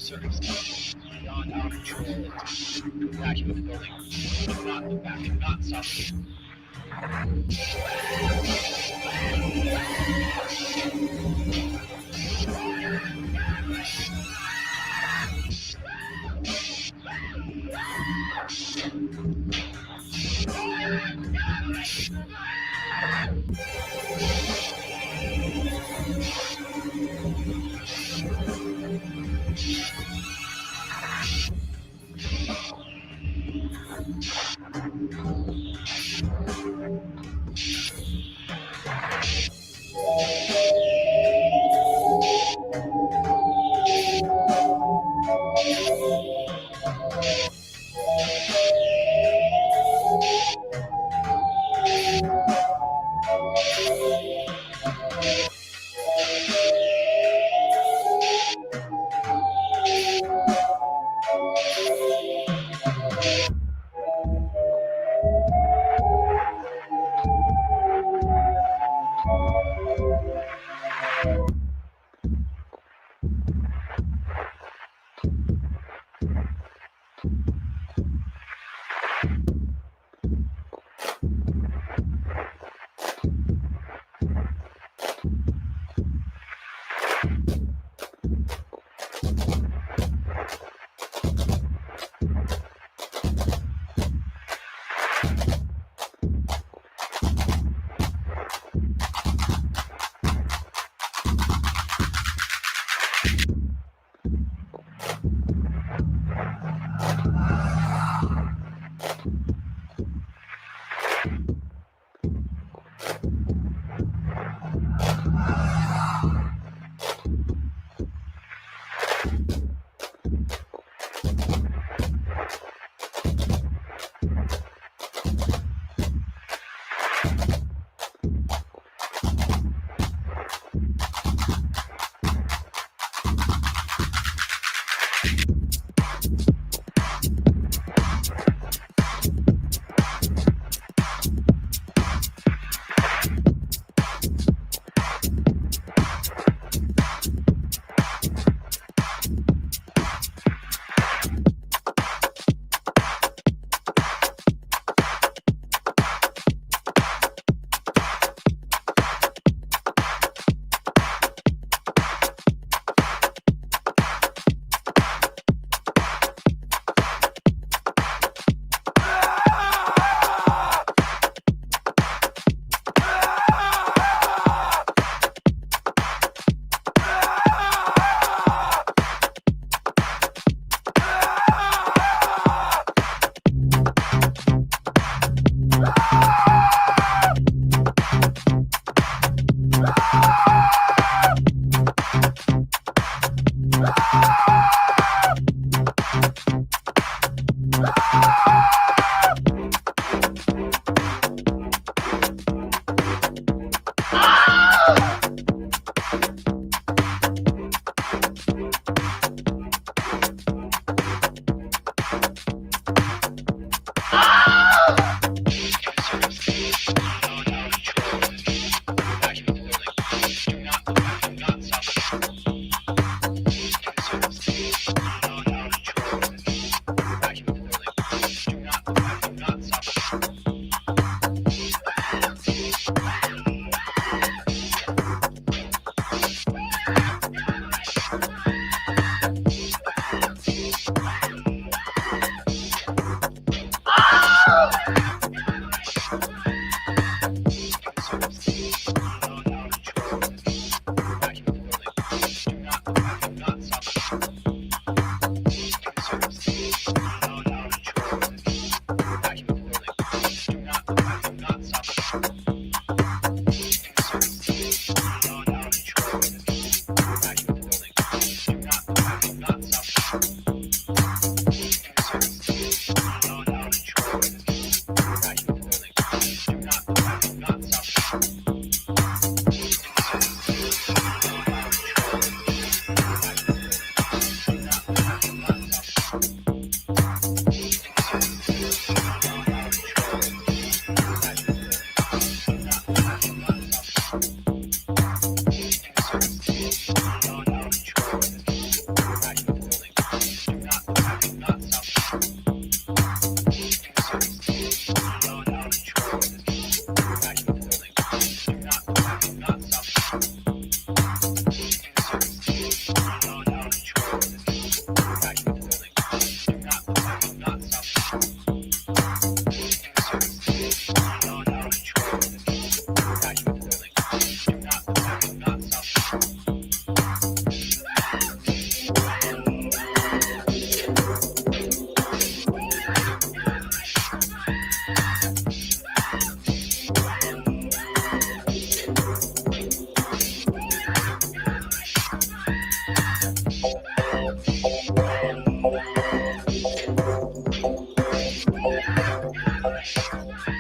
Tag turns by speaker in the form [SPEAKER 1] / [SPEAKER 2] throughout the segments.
[SPEAKER 1] certain extent beyond our control to evacuate the building. Do not look back. Do not stop here.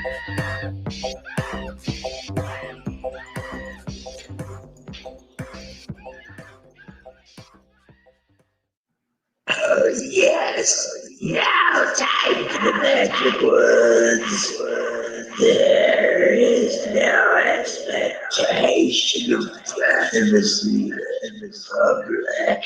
[SPEAKER 2] Oh, yes. Now time for the magic words. There is no expectation of privacy in the public.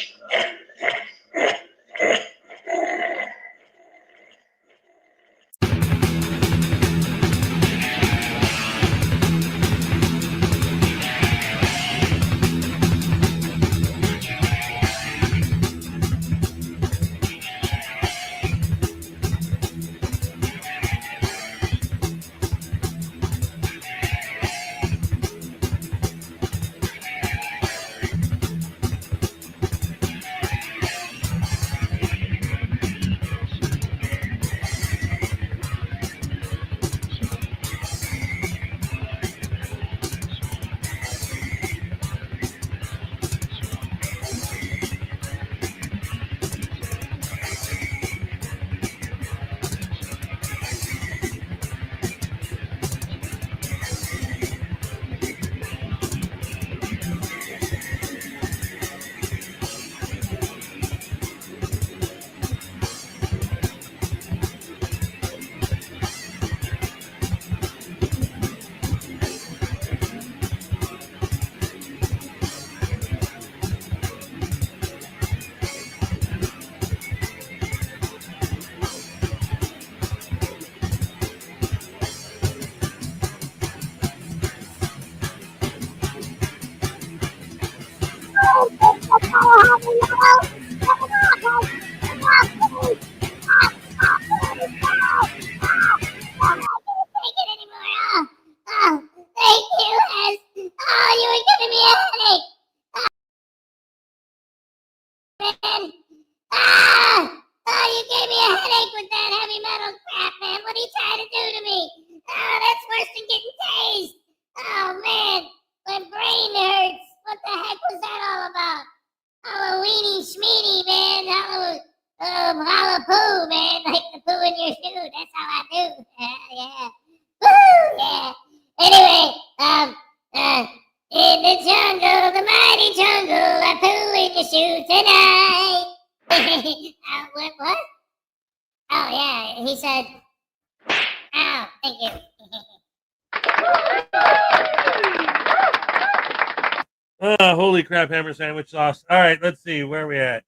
[SPEAKER 3] Holy crap, hammer sandwich sauce. All right, let's see. Where are we at?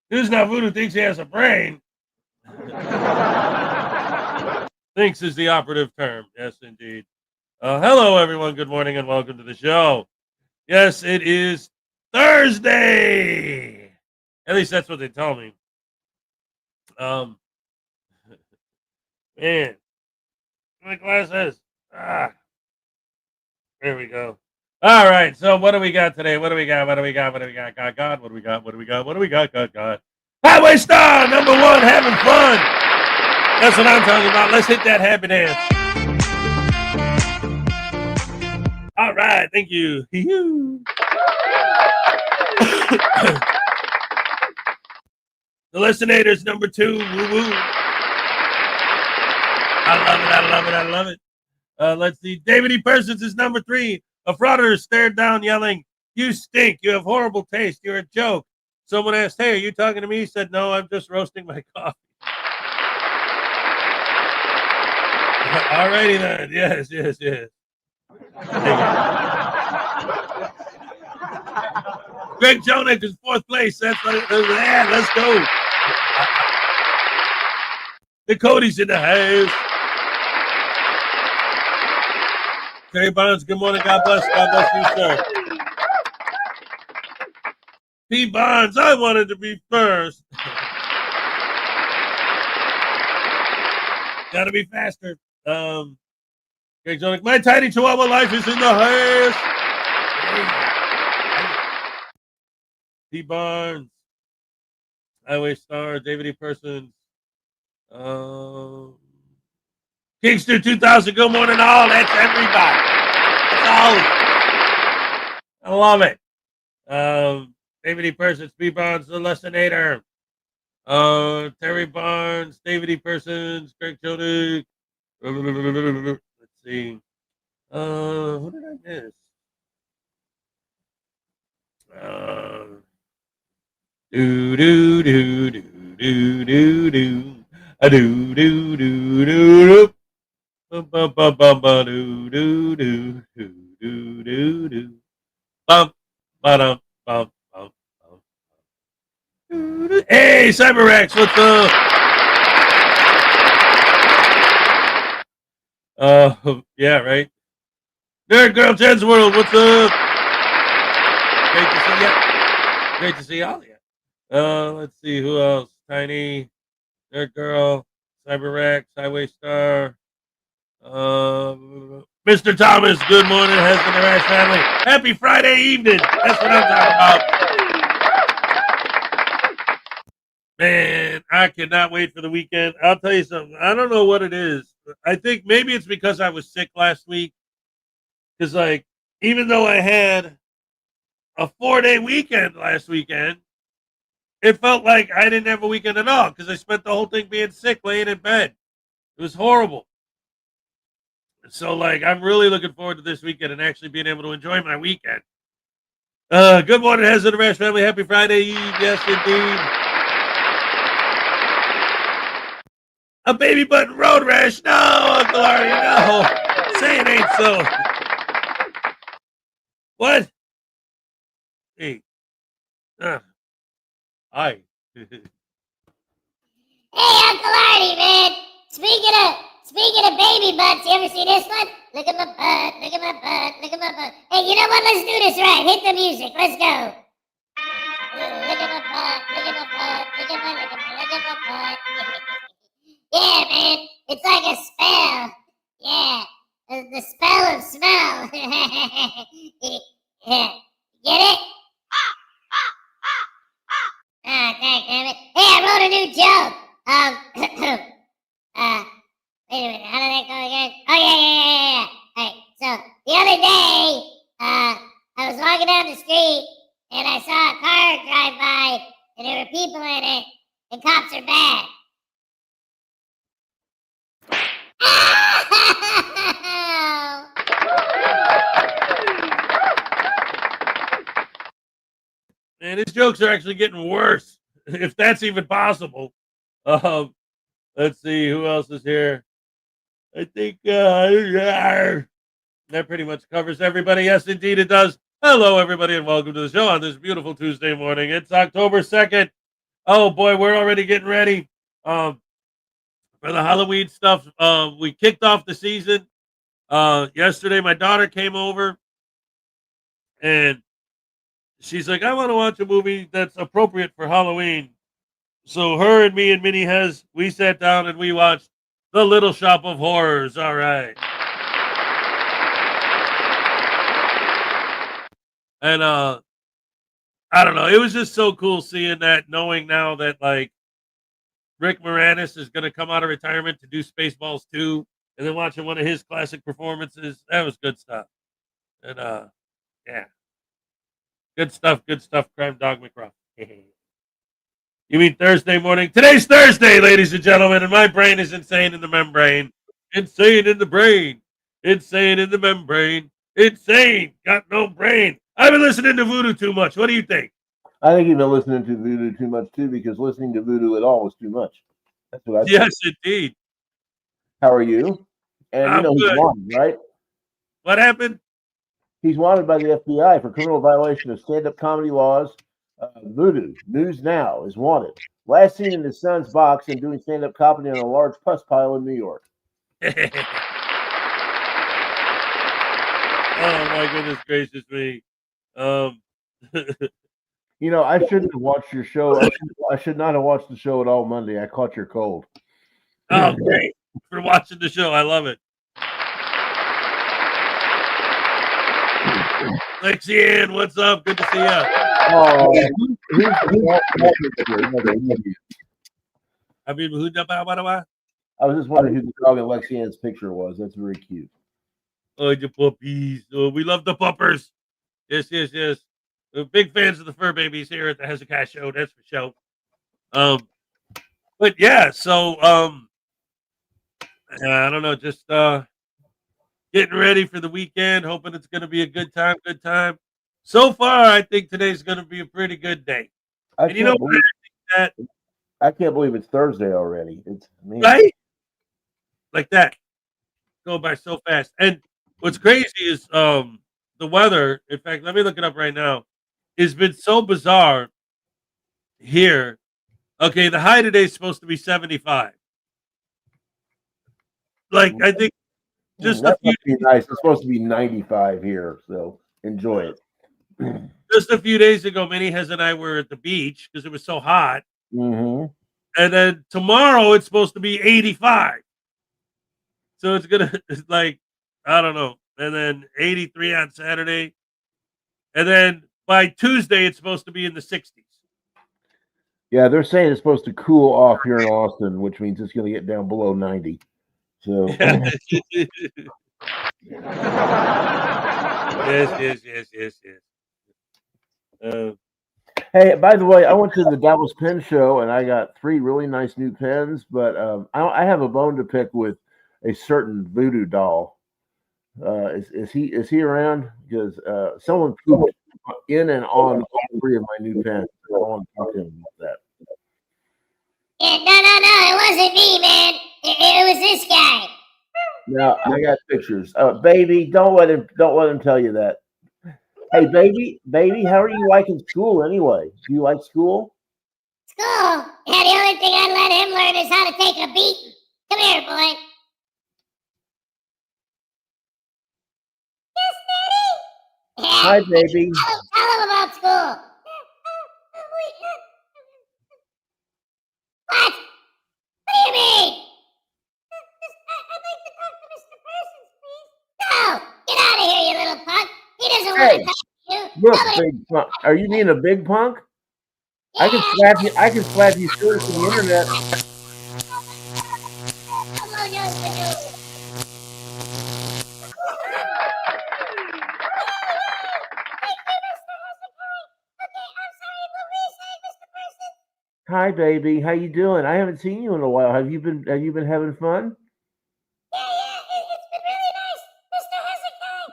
[SPEAKER 3] Who's not voodoo thinks he has a brain? Thinks is the operative term. Yes, indeed. Hello, everyone. Good morning and welcome to the show. Yes, it is Thursday. At least that's what they tell me. Man, my glasses. There we go. All right. So what do we got today? What do we got? God, what do we got? God. Highway Star, number one, having fun. That's what I'm talking about. Let's hit that happy dance. All right. Thank you. The Listenators, number two. Woo-woo. I love it. Let's see. David E. Persons is number three. A frauditor stared down, yelling, "You stink. You have horrible taste. You're a joke." Someone asked, "Hey, are you talking to me?" He said, "No, I'm just roasting my coffee." Alrighty then. Yes. Greg Jonick is fourth place. Let's go. The Cody's in the house. Terry Bonds, good morning. God bless you, sir. P. Bonds, I wanted to be first. Gotta be faster. Greg Jonick, my tiny Chihuahua life is in the house. P. Barnes, Highway Star, David E. Persons, Kingster 2000, good morning all. That's everybody. That's all. I love it. David E. Persons, P. Barnes, the Lessinator. Terry Barnes, David E. Persons, Greg Jodik. Let's see. Who did I miss? Do do do do do do do. A do do do do do. Ba ba ba ba ba do do do do do do do. Bum ba dum bum bum bum. Hey, CyberX, what's up? Yeah, right. Nerd Girl Jen's World, what's up? Great to see ya. Great to see y'all. Yeah. Let's see who else. Tiny, Nerd Girl, CyberX, Highway Star. Mr. Thomas, good morning, Husband and Rash family. Happy Friday evening. That's what I'm talking about. Man, I cannot wait for the weekend. I'll tell you something. I don't know what it is. I think maybe it's because I was sick last week. Because, like, even though I had a 4-day weekend last weekend, it felt like I didn't have a weekend at all because I spent the whole thing being sick, laying in bed. It was horrible. So, like, I'm really looking forward to this weekend and actually being able to enjoy my weekend. Good morning, Hez and the Rash family. Happy Friday Eve. Yes, indeed. A baby button road rash. No, Uncle Artie, no. Say it ain't so. What? Hey. Hi.
[SPEAKER 4] Hey, Uncle Artie, man. Speaking of baby butts, you ever see this one? Look at my butt, look at my butt, look at my butt. Hey, you know what? Let's do this right. Hit the music. Let's go. Look at my butt, look at my butt, look at my butt. Yeah, man. It's like a spell. Yeah. The spell of smell. Yeah. Get it? Ah, thank damn it. Hey, I wrote a new joke. Wait a minute, how did that go again? Oh, yeah. Alright, so the other day, I was walking down the street and I saw a car drive by and there were people in it and cops are bad.
[SPEAKER 3] Man, his jokes are actually getting worse, if that's even possible. Let's see who else is here. I think that pretty much covers everybody. Yes, indeed, it does. Hello, everybody, and welcome to the show on this beautiful Tuesday morning. It's October 2nd. Oh boy, we're already getting ready for the Halloween stuff. We kicked off the season yesterday. My daughter came over, and she's like, "I want to watch a movie that's appropriate for Halloween." So her and me and Minnie we sat down and we watched The Little Shop of Horrors. All right. And I don't know, it was just so cool seeing that, knowing now that like Rick Moranis is gonna come out of retirement to do Spaceballs 2, and then watching one of his classic performances. That was good stuff. And yeah. Good stuff, Crime Dog McGruff. You mean Thursday morning? Today's Thursday, ladies and gentlemen, and my brain is insane in the membrane. Insane in the brain. Insane in the membrane. Insane. Got no brain. I've been listening to Voodoo too much. What do you think?
[SPEAKER 5] I think you've been listening to Voodoo too much too, because listening to Voodoo at all was too much. That's what I think.
[SPEAKER 3] Yes, indeed.
[SPEAKER 5] How are you? And
[SPEAKER 3] I'm
[SPEAKER 5] he's
[SPEAKER 3] good.
[SPEAKER 5] wanted, right?
[SPEAKER 3] What happened?
[SPEAKER 5] He's wanted by the FBI for criminal violation of stand-up comedy laws. Voodoo News Now is wanted. Last seen in his son's box and doing stand-up comedy on a large pus pile in New York.
[SPEAKER 3] Oh my goodness gracious me.
[SPEAKER 5] You know, I shouldn't have watched your show. I should not have watched the show at all Monday. I caught your cold.
[SPEAKER 3] Oh, great. For watching the show. I love it. Lexianne, what's up? Good to see you.
[SPEAKER 5] Oh,
[SPEAKER 3] I mean, who?
[SPEAKER 5] I was just wondering who the dog in Lexianne's picture was. That's very cute.
[SPEAKER 3] Oh, the puppies. Oh, we love the puppers. Yes. We're big fans of the fur babies here at the Hezokuai show. That's for sure. But yeah, so I don't know, just getting ready for the weekend, hoping it's going to be a good time. Good time. So far, I think today's going to be a pretty good day.
[SPEAKER 5] I
[SPEAKER 3] And you know
[SPEAKER 5] can't
[SPEAKER 3] what?
[SPEAKER 5] believe
[SPEAKER 3] That
[SPEAKER 5] I can't believe it's Thursday already. It's man.
[SPEAKER 3] right like that go by so fast. And what's crazy is the weather. In fact, let me look it up right now. It's been so bizarre here. Okay, the high today is supposed to be 75. Like I think just a
[SPEAKER 5] That
[SPEAKER 3] few
[SPEAKER 5] must be nice. It's supposed to be 95 here, so enjoy it.
[SPEAKER 3] just a few days ago, Minnie Hez and I were at the beach because it was so hot.
[SPEAKER 5] Mm-hmm.
[SPEAKER 3] And then tomorrow it's supposed to be 85. So it's gonna it's like I don't know. And then 83 on Saturday. And then by Tuesday it's supposed to be in the 60s.
[SPEAKER 5] Yeah, they're saying it's supposed to cool off here in Austin, which means it's going to get down below 90. So
[SPEAKER 3] yes, yes.
[SPEAKER 5] hey, by the way, I went to the Dallas Pen Show and I got 3 really nice new pens, but I have a bone to pick with a certain voodoo doll. Is he around? Because someone pooped in and on all 3 of my new pens. I want to talk to him about that.
[SPEAKER 4] Yeah, no, it wasn't me, man. It was this guy.
[SPEAKER 5] Now I got pictures. Baby, don't let him tell you that. Hey, baby, how are you liking school anyway? Do you like school?
[SPEAKER 4] School. Yeah, the only thing I let him learn is how to take a beating. Come here, boy. Yes, Daddy. Yeah.
[SPEAKER 5] Hi, baby.
[SPEAKER 4] Tell him about school. What? What do you mean? I'd like to talk to Mr. Parsons, please. No! Get out of here, you little punk. He doesn't want
[SPEAKER 5] Hey,
[SPEAKER 4] to talk to you.
[SPEAKER 5] look,
[SPEAKER 4] Nobody...
[SPEAKER 5] big punk. Are you being a big punk?
[SPEAKER 4] Yeah.
[SPEAKER 5] I can slap you straight to the internet.
[SPEAKER 4] Hello, nose to nose.
[SPEAKER 5] Hi, baby. How you doing? I haven't seen you in a while. Have you been having fun?
[SPEAKER 4] It's been really nice. Mr. Hezokuai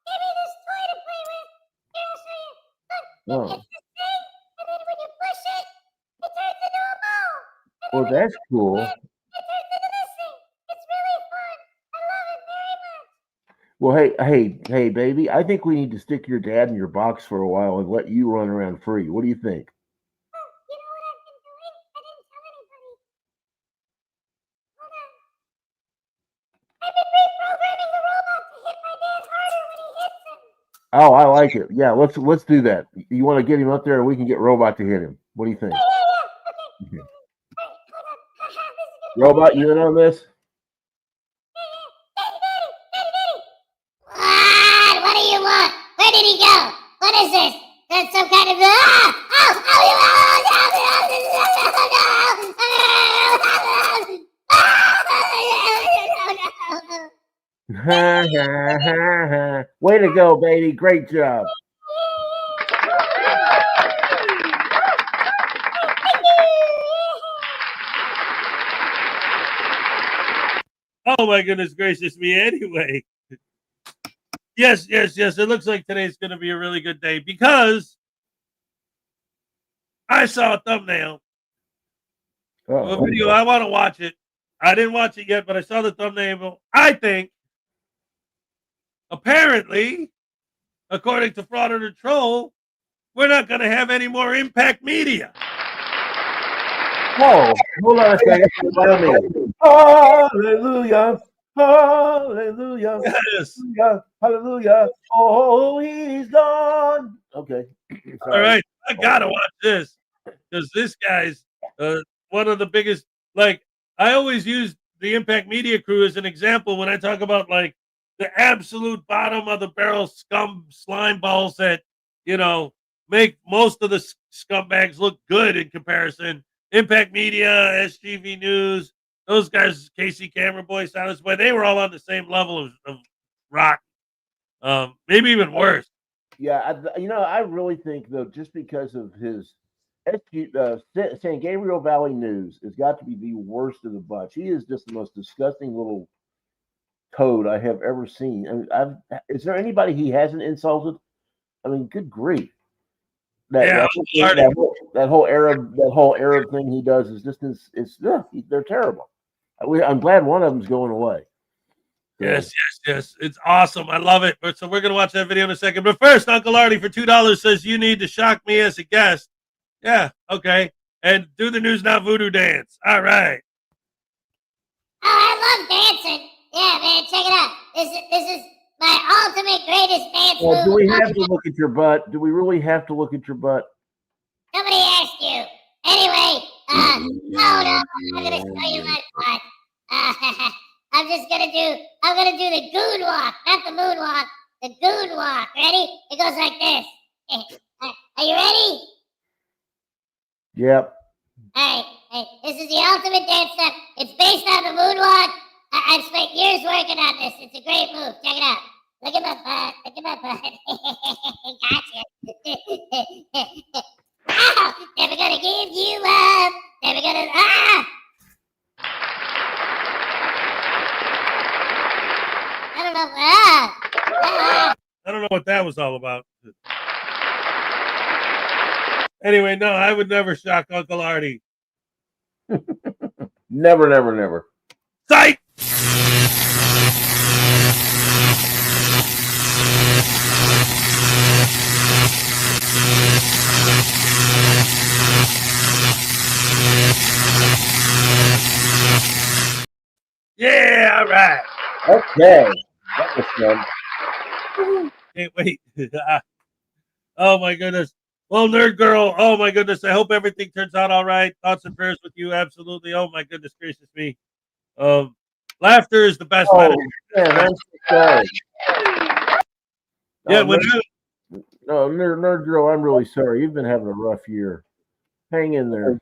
[SPEAKER 4] gave me this toy to play with. Here, I'll show you. Look,
[SPEAKER 5] Oh,
[SPEAKER 4] it's this thing, and then when you push it, it turns into a ball. And then
[SPEAKER 5] well,
[SPEAKER 4] when you
[SPEAKER 5] that's cool.
[SPEAKER 4] it turns into this thing. It's really fun. I love it very much.
[SPEAKER 5] Well, hey, baby. I think we need to stick your dad in your box for a while and let you run around free. What do you think?
[SPEAKER 4] Oh, you know what I've been doing? I didn't tell anybody. Hold on. I've been reprogramming the robot to hit my dad harder when he hits him.
[SPEAKER 5] Oh, I like it. Yeah, let's do that. You want to get him up there, and we can get Robot to hit him. What do you think?
[SPEAKER 4] Yeah. Okay.
[SPEAKER 5] Okay.
[SPEAKER 4] All right, hold on. This is gonna be
[SPEAKER 5] Robot, you in on this?
[SPEAKER 4] What do you want? Where did he go? What is this? That's some kind of
[SPEAKER 5] Way to go, baby. Great job.
[SPEAKER 3] Oh my goodness gracious me. Anyway. Yes. It looks like today's going to be a really good day because I saw a thumbnail of a video. I want to watch it. I didn't watch it yet, but I saw the thumbnail. I think, apparently, according to Frauditor Troll, we're not going to have any more Impact Media.
[SPEAKER 5] Whoa, hold on a second. Hallelujah. Hallelujah.
[SPEAKER 3] Yes.
[SPEAKER 5] Hallelujah. Oh, he's gone. Okay.
[SPEAKER 3] All right. I got to watch this because this guy's one of the biggest. Like, I always use the Impact Media crew as an example when I talk about, like, the absolute bottom of the barrel scum slime balls that, make most of the scumbags look good in comparison. Impact Media, SGV News, those guys, Casey Camera Boy, Silence Boy, they were all on the same level of rock. Maybe even worse.
[SPEAKER 5] Yeah, I really think though, just because of his San Gabriel Valley News has got to be the worst of the bunch. He is just the most disgusting little toad I have ever seen. I mean, is there anybody he hasn't insulted? I mean, good grief! That whole Arab thing he does is just they're terrible. I'm glad one of them's going away. So.
[SPEAKER 3] Yes. It's awesome. I love it. So we're gonna watch that video in a second. But first, Uncle Artie for $2 says you need to shock me as a guest. Yeah, okay. And do the News Now Voodoo dance. All right.
[SPEAKER 4] Oh, I love dancing. Yeah, man, check it out. This is my ultimate greatest dance move.
[SPEAKER 5] Do we have to look at your butt? Do we really have to look at your butt?
[SPEAKER 4] Somebody asked you. Anyway, no, I'm not gonna show you my butt. I'm gonna do the goon walk, not the moon walk. The goon walk. Ready? It goes like this. Are you ready?
[SPEAKER 5] Yep.
[SPEAKER 4] Hey, this is the ultimate dance step. It's based on the moonwalk. I've spent years working on this. It's a great move. Check it out. Look at my butt. Look at my butt. Gotcha. Ow! Never gonna give you up. Never gonna.
[SPEAKER 3] I don't know what that was all about. Anyway, no, I would never shock Uncle Artie.
[SPEAKER 5] Never.
[SPEAKER 3] Psych! Yeah, all right.
[SPEAKER 5] Okay. That was fun.
[SPEAKER 3] Can't wait. Oh, my goodness. Well, Nerd Girl, oh, my goodness. I hope everything turns out all right. Thoughts and prayers with you. Absolutely. Oh, my goodness gracious me. Laughter is the best medicine.
[SPEAKER 5] Man, I'm so sorry.
[SPEAKER 3] Yeah,
[SPEAKER 5] Nerd Girl, I'm really sorry. You've been having a rough year. Hang in there.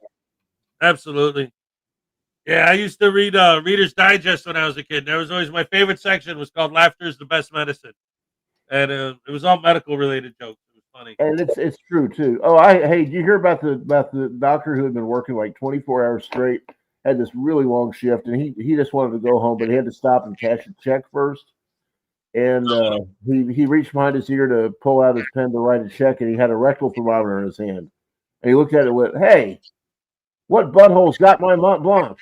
[SPEAKER 3] Absolutely. Yeah, I used to read Reader's Digest when I was a kid. That was always my favorite section was called Laughter is the Best Medicine. And it was all medical related jokes. It was funny.
[SPEAKER 5] And it's true too. Oh, hey, did you hear about the doctor who had been working like 24 hours straight, had this really long shift, and he just wanted to go home, but he had to stop and cash a check first. And he reached behind his ear to pull out his pen to write a check, and he had a rectal thermometer in his hand. And he looked at it and went, "Hey, what butthole's got my Mont Blanc?"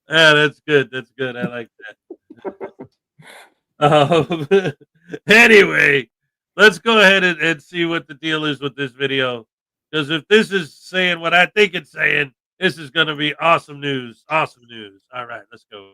[SPEAKER 3] Yeah, that's good. That's good. I like that. Anyway, let's go ahead and see what the deal is with this video. Because if this is saying what I think it's saying, this is going to be awesome news. Awesome news. All right, let's go.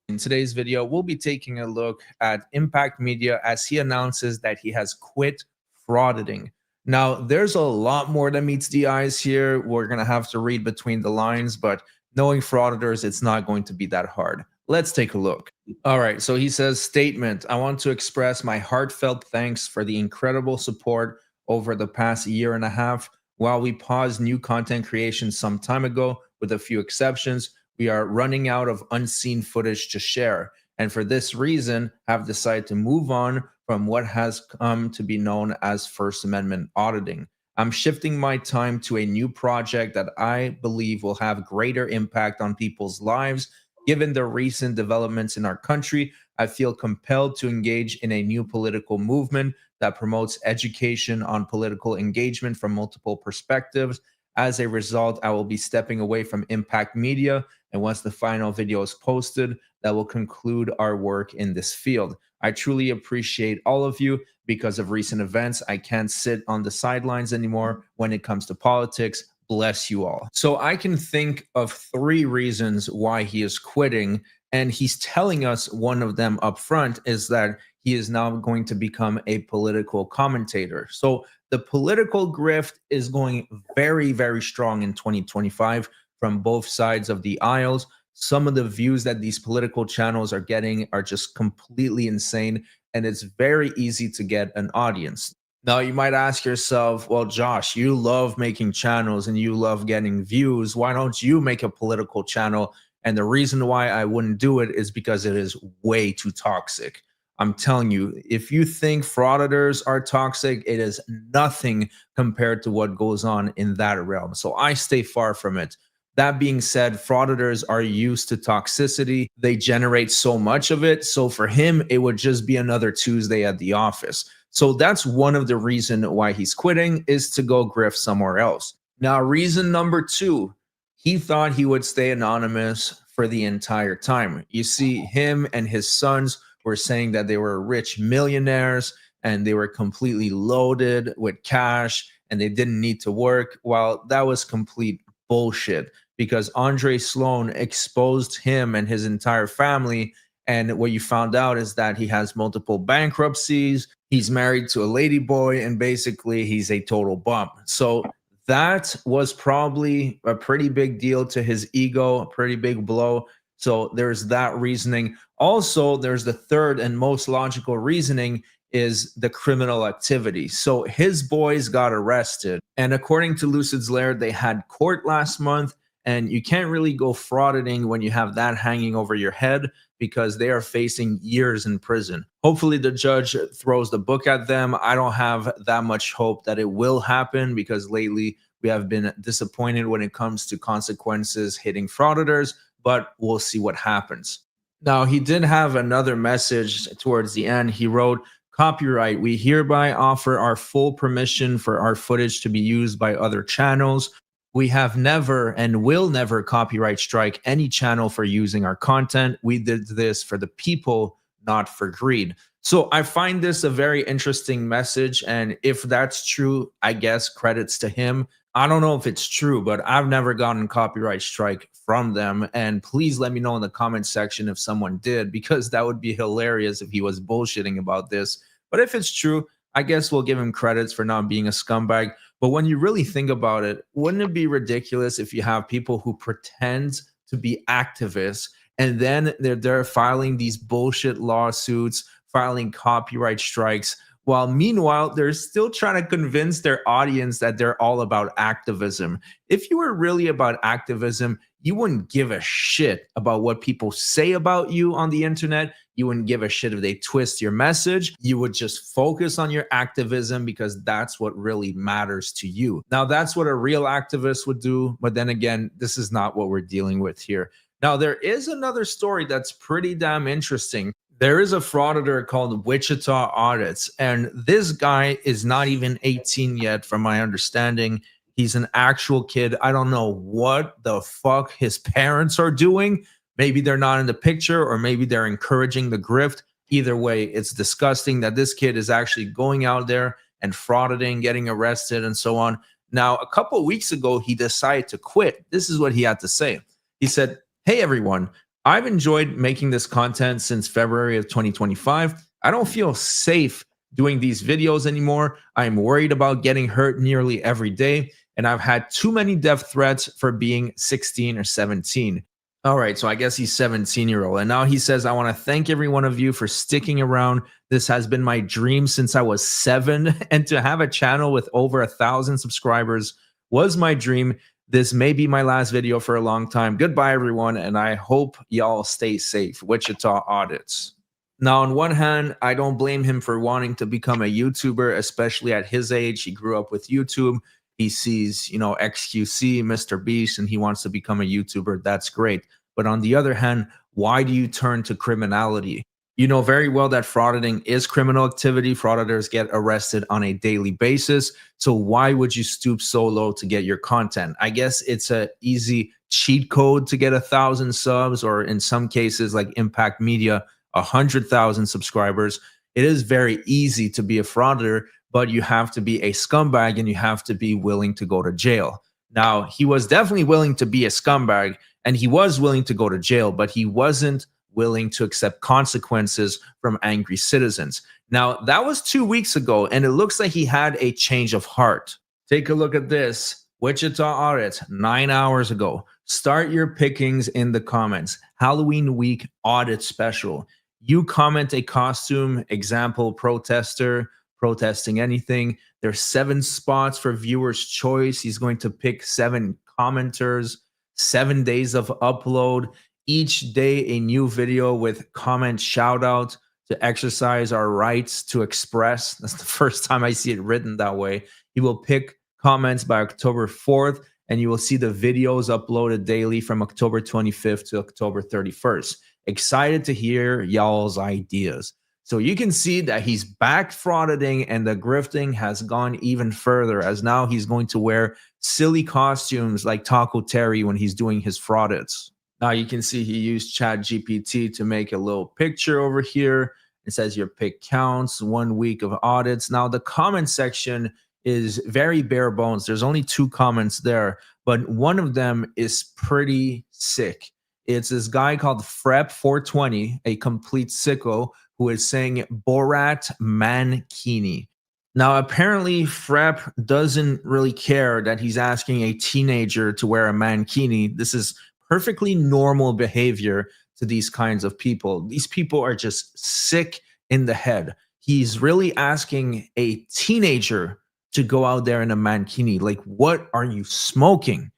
[SPEAKER 6] In today's video, we'll be taking a look at Impact Media as he announces that he has quit frauditing. Now, there's a lot more that meets the eyes here. We're going to have to read between the lines, but knowing Frauditors, it's not going to be that hard. Let's take a look. All right, so he says, statement, I want to express my heartfelt thanks for the incredible support over the past year and a half. While we paused new content creation some time ago, with a few exceptions, we are running out of unseen footage to share. And for this reason, have decided to move on from what has come to be known as First Amendment auditing. I'm shifting my time to a new project that I believe will have greater impact on people's lives. Given the recent developments in our country, I feel compelled to engage in a new political movement that promotes education on political engagement from multiple perspectives. As a result, I will be stepping away from Impact Media, and once the final video is posted, that will conclude our work in this field. I truly appreciate all of you. Because of recent events, I can't sit on the sidelines anymore when it comes to politics. Bless you all. So I can think of 3 reasons why he is quitting, and he's telling us one of them up front is that he is now going to become a political commentator. So the political grift is going very, very strong in 2025 from both sides of the aisles. Some of the views that these political channels are getting are just completely insane, and it's very easy to get an audience. Now, you might ask yourself, well, Josh, you love making channels and you love getting views. Why don't you make a political channel? And the reason why I wouldn't do it is because it is way too toxic. I'm telling you, if you think frauditors are toxic, it is nothing compared to what goes on in that realm. So I stay far from it. That being said, frauditors are used to toxicity. They generate so much of it. So for him, it would just be another Tuesday at the office. So that's one of the reasons why he's quitting, is to go grift somewhere else. Now, reason number 2, he thought he would stay anonymous for the entire time. You see, him and his sons were saying that they were rich millionaires and they were completely loaded with cash and they didn't need to work. Well, that was complete bullshit, because Andre Sloan exposed him and his entire family. And what you found out is that he has multiple bankruptcies. He's married to a ladyboy, and basically he's a total bum. So that was probably a pretty big deal to his ego, a pretty big blow. So there's that reasoning. Also, there's the third and most logical reasoning, is the criminal activity. So his boys got arrested. And according to Lucid's Lair, they had court last month. And you can't really go frauditing when you have that hanging over your head, because they are facing years in prison. Hopefully the judge throws the book at them. I don't have that much hope that it will happen, because lately we have been disappointed when it comes to consequences hitting frauditors, but we'll see what happens. Now, he did have another message towards the end. He wrote, "Copyright, we hereby offer our full permission for our footage to be used by other channels. We have never and will never copyright strike any channel for using our content. We did this for the people, not for greed." So I find this a very interesting message. And if that's true, I guess credits to him. I don't know if it's true, but I've never gotten copyright strike from them. And please let me know in the comment section if someone did, because that would be hilarious if he was bullshitting about this. But if it's true, I guess we'll give him credits for not being a scumbag. But when you really think about it, wouldn't it be ridiculous if you have people who pretend to be activists and then they're filing these bullshit lawsuits, filing copyright strikes, while meanwhile they're still trying to convince their audience that they're all about activism? If you were really about activism, you wouldn't give a shit about what people say about you on the internet. You wouldn't give a shit if they twist your message. You would just focus on your activism, because that's what really matters to you. Now, that's what a real activist would do. But then again, this is not what we're dealing with here. Now, there is another story that's pretty damn interesting. There is a frauditor called Wichita Audits, and this guy is not even 18 yet, from my understanding. He's an actual kid. I don't know what the fuck his parents are doing. Maybe they're not in the picture, or maybe they're encouraging the grift. Either way, it's disgusting that this kid is actually going out there and frauditing, getting arrested, and so on. Now, a couple of weeks ago, he decided to quit. This is what he had to say. He said, "Hey, everyone, I've enjoyed making this content since February of 2025. I don't feel safe doing these videos anymore. I'm worried about getting hurt nearly every day, and I've had too many death threats for being 16 or 17. All right, so I guess he's 17-year-old. And now he says, "I want to thank every one of you for sticking around. This has been my dream since I was 7. And to have a channel with over 1,000 subscribers was my dream. This may be my last video for a long time. Goodbye, everyone. And I hope y'all stay safe. Wichita Audits." Now, on one hand, I don't blame him for wanting to become a YouTuber, especially at his age. He grew up with YouTube. He sees, XQC, Mr. Beast, and he wants to become a YouTuber. That's great. But on the other hand, why do you turn to criminality? You know very well that frauditing is criminal activity. Frauditors get arrested on a daily basis. So why would you stoop so low to get your content? I guess it's an easy cheat code to get 1,000 subs, or in some cases like Impact Media, 100,000 subscribers. It is very easy to be a frauditor, but you have to be a scumbag and you have to be willing to go to jail. Now, he was definitely willing to be a scumbag and he was willing to go to jail, but he wasn't willing to accept consequences from angry citizens. Now, that was 2 weeks ago, and it looks like he had a change of heart. Take a look at this. Wichita Audit, 9 hours ago. Start your pickings in the comments. Halloween week audit special. You comment a costume, example, protester, protesting anything. There's 7 spots for viewers' choice. He's going to pick 7 commenters, 7 days of upload, each day a new video with comment shout out to exercise our rights to express. That's the first time I see it written that way. He will pick comments by October 4th, and you will see the videos uploaded daily from October 25th to October 31st. Excited to hear y'all's ideas. So you can see that he's back frauditing, and the grifting has gone even further, as now he's going to wear silly costumes like Taco Terry when he's doing his fraudits. Now you can see he used ChatGPT to make a little picture over here. It says your pick counts, 1 week of audits. Now the comment section is very bare bones. There's only 2 comments there, but one of them is pretty sick. It's this guy called Frep420, a complete sicko, who is saying Borat Mankini. Now, apparently, Frep doesn't really care that he's asking a teenager to wear a mankini. This is perfectly normal behavior to these kinds of people. These people are just sick in the head. He's really asking a teenager to go out there in a mankini. Like, what are you smoking?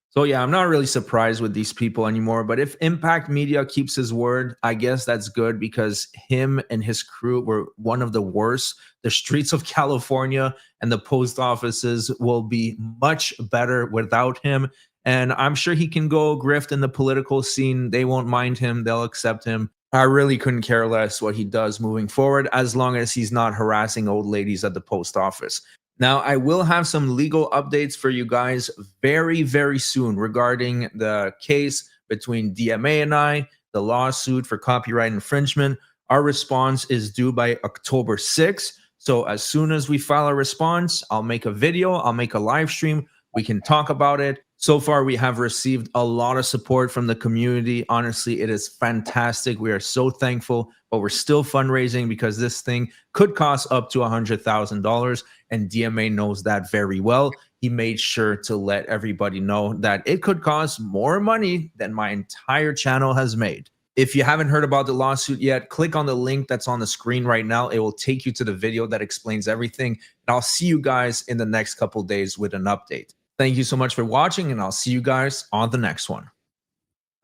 [SPEAKER 6] So yeah, I'm not really surprised with these people anymore, but if Impact Media keeps his word, I guess that's good, because him and his crew were one of the worst. The streets of California and the post offices will be much better without him. And I'm sure he can go grift in the political scene. They won't mind him. They'll accept him. I really couldn't care less what he does moving forward, as long as he's not harassing old ladies at the post office. Now, I will have some legal updates for you guys very, very soon regarding the case between DMA and I, the lawsuit for copyright infringement. Our response is due by October 6th. So as soon as we file a response, I'll make a video, I'll make a live stream. We can talk about it. So far, we have received a lot of support from the community. Honestly, it is fantastic. We are so thankful, but we're still fundraising because this thing could cost up to $100,000, and DMA knows that very well. He made sure to let everybody know that it could cost more money than my entire channel has made. If you haven't heard about the lawsuit yet, click on the link that's on the screen right now. It will take you to the video that explains everything. And I'll see you guys in the next couple days with an update. Thank you so much for watching, and I'll see you guys on the next one.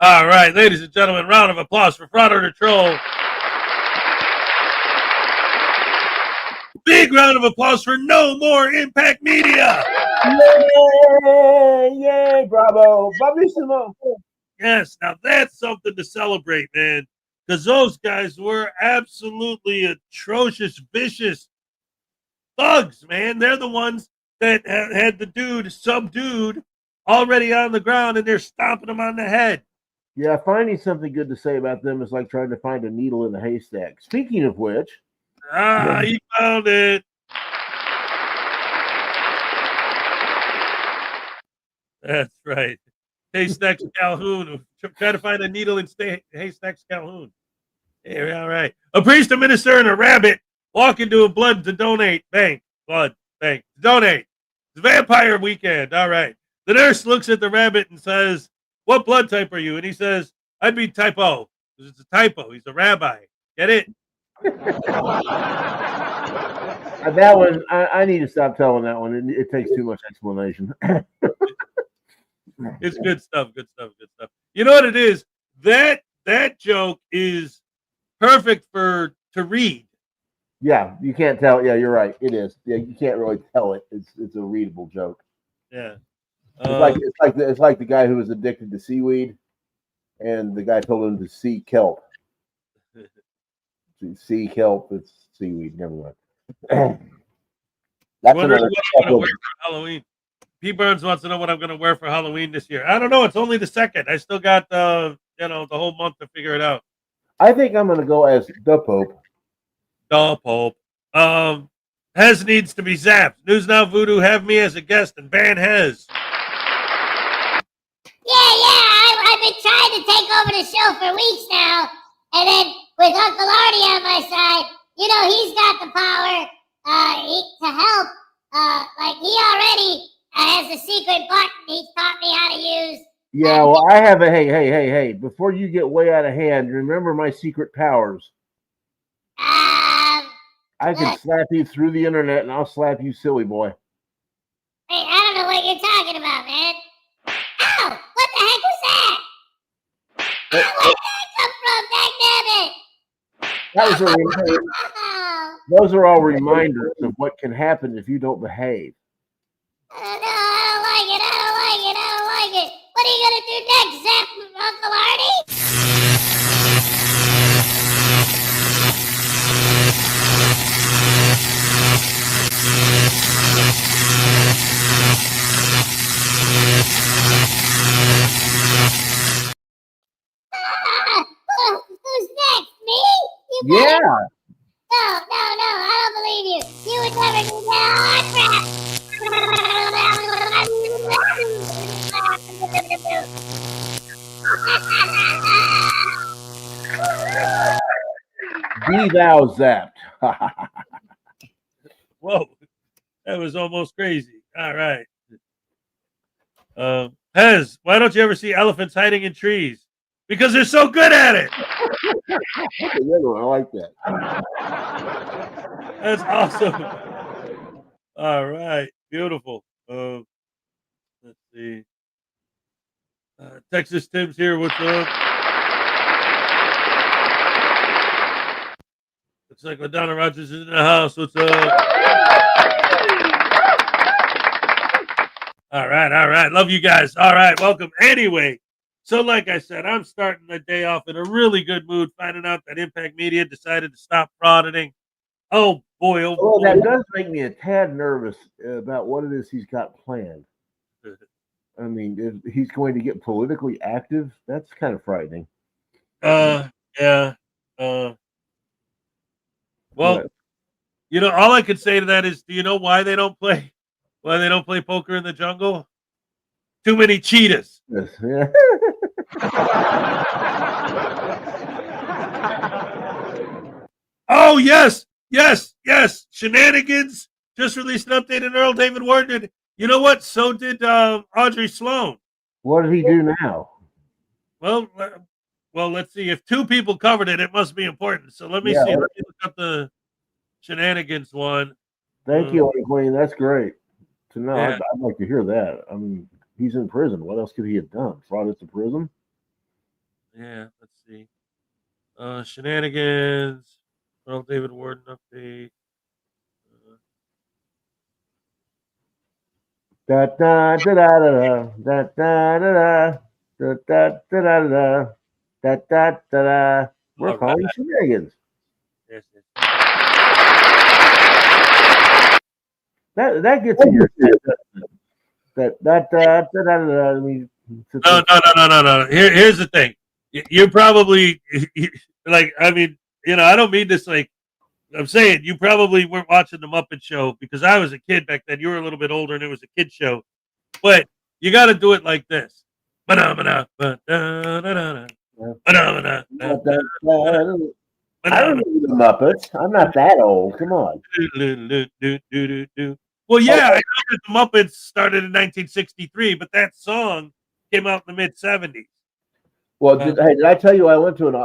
[SPEAKER 3] All right, ladies and gentlemen, round of applause for Frauditor Troll. Big round of applause for No More Impact Media.
[SPEAKER 5] Yay! Yay! Bravo! Bravissimo!
[SPEAKER 3] Yes, now that's something to celebrate, man, because those guys were absolutely atrocious, vicious thugs, man. They're the ones that had the dude subdued already on the ground, and they're stomping him on the head.
[SPEAKER 5] Yeah, finding something good to say about them is like trying to find a needle in a haystack. Speaking of which...
[SPEAKER 3] He found it. That's right. Haystacks Calhoun. Try to find a needle in Haystacks Calhoun. Hey, all right. A priest, a minister, and a rabbit walk into a blood to donate bank. Blood bank. Donate. It's vampire weekend. All right. The nurse looks at the rabbit and says, "What blood type are you?" And he says, "I'd be type O." Because it's a typo. He's a rabbi. Get it?
[SPEAKER 5] That one, I need to stop telling that one. It takes too much explanation.
[SPEAKER 3] It's good stuff. Good stuff. Good stuff. You know what it is? That joke is perfect to read.
[SPEAKER 5] Yeah, you can't tell. Yeah, you're right. It is. Yeah, you can't really tell it. It's a readable joke.
[SPEAKER 3] Yeah.
[SPEAKER 5] It's like the guy who was addicted to seaweed, and the guy told him to see kelp. See kelp. It's seaweed. Never mind. That's
[SPEAKER 3] wondering what I'm going to wear for Halloween. P. Burns wants to know what I'm going to wear for Halloween this year. I don't know. It's only the 2nd. I still got the whole month to figure it out.
[SPEAKER 5] I think I'm going to go as the Pope.
[SPEAKER 3] The Pope. Hez needs to be zapped. News Now Voodoo have me as a guest and ban Hez.
[SPEAKER 4] Yeah, I've been trying to take over the show for weeks now, and then with Uncle Artie on my side, he's got the power to help. Like he already has a secret button he's taught me how to use.
[SPEAKER 5] Yeah, well, I have a hey. Before you get way out of hand, remember my secret powers. I can slap you through the internet, and I'll slap you, silly boy.
[SPEAKER 4] Hey, I don't know what you're talking about, man. Ow! What the heck was that? Oh, where did that come from?
[SPEAKER 5] That was a
[SPEAKER 4] Dang
[SPEAKER 5] reminder.
[SPEAKER 4] Oh,
[SPEAKER 5] Those are all reminders of what can happen if you don't behave.
[SPEAKER 4] no, I don't like it. I don't like it. I don't like it. What are you gonna do next, Zap, Uncle Artie? Who's next? Me? You better.
[SPEAKER 5] Yeah.
[SPEAKER 4] No, I don't believe you. You would never do that.
[SPEAKER 5] Be thou zapped.
[SPEAKER 3] Whoa, that was almost crazy. All right. Hez, why don't you ever see elephants hiding in trees? Because they're so good at it.
[SPEAKER 5] I like that.
[SPEAKER 3] That's awesome. All right, beautiful. Let's see. Texas Tim's here. What's up? Looks like LaDonna Rogers is in the house. What's up? All right. Love you guys. All right, welcome. Anyway, so like I said, I'm starting the day off in a really good mood, finding out that Impact Media decided to stop frauditing. Oh boy, oh
[SPEAKER 5] Well,
[SPEAKER 3] boy.
[SPEAKER 5] that does make me a tad nervous about what it is he's got planned. I mean, if he's going to get politically active, that's kind of frightening.
[SPEAKER 3] Yeah. Well,
[SPEAKER 5] What?
[SPEAKER 3] you know, all I could say to that is, do you know why they don't play poker in the jungle? Too many cheetahs.
[SPEAKER 5] Yes, yeah.
[SPEAKER 3] Oh yes. Shenanigans just released an update in Earl David Warden. You know what? So did Audrey Sloan.
[SPEAKER 5] What did he do now?
[SPEAKER 3] Well, let's see. If two people covered it, it must be important. So let me see. Let me look up the Shenanigans one.
[SPEAKER 5] Thank you, Queen. That's great to know.
[SPEAKER 3] Yeah.
[SPEAKER 5] I'd like to hear that. I mean, he's in prison. What else could he have done? Brought us to prison?
[SPEAKER 3] Yeah, let's see. Shenanigans. Earl David Warden update.
[SPEAKER 5] Da da da da da da da da da da da da da da da. We're calling Shenanigans.
[SPEAKER 3] Yes.
[SPEAKER 5] That gets in your head.
[SPEAKER 3] No. Here's the thing. You probably like. I mean, you know, I don't mean this like. I'm saying you probably weren't watching the Muppet Show because I was a kid back then. You were a little bit older, and it was a kid show. But you got to do it like this.
[SPEAKER 5] I remember the Muppets. I'm not that old. Come on.
[SPEAKER 3] Well, yeah, I know that the Muppets started in 1963, but that song came out in the mid 70s.
[SPEAKER 5] Well, did I tell you I went to an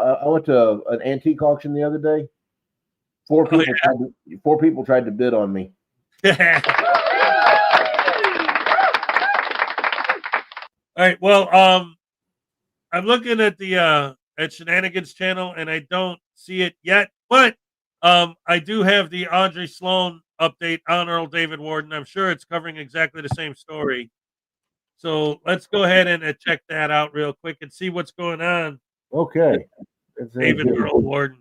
[SPEAKER 5] antique auction the other day? Four people tried to bid on me.
[SPEAKER 3] All right. Well, I'm looking at the at Shenanigans channel, and I don't see it yet, but I do have the Audrey Sloan update on Earl David Warden. I'm sure it's covering exactly the same story. So let's go ahead and check that out real quick and see what's going on.
[SPEAKER 5] Okay.
[SPEAKER 3] David Earl Warden.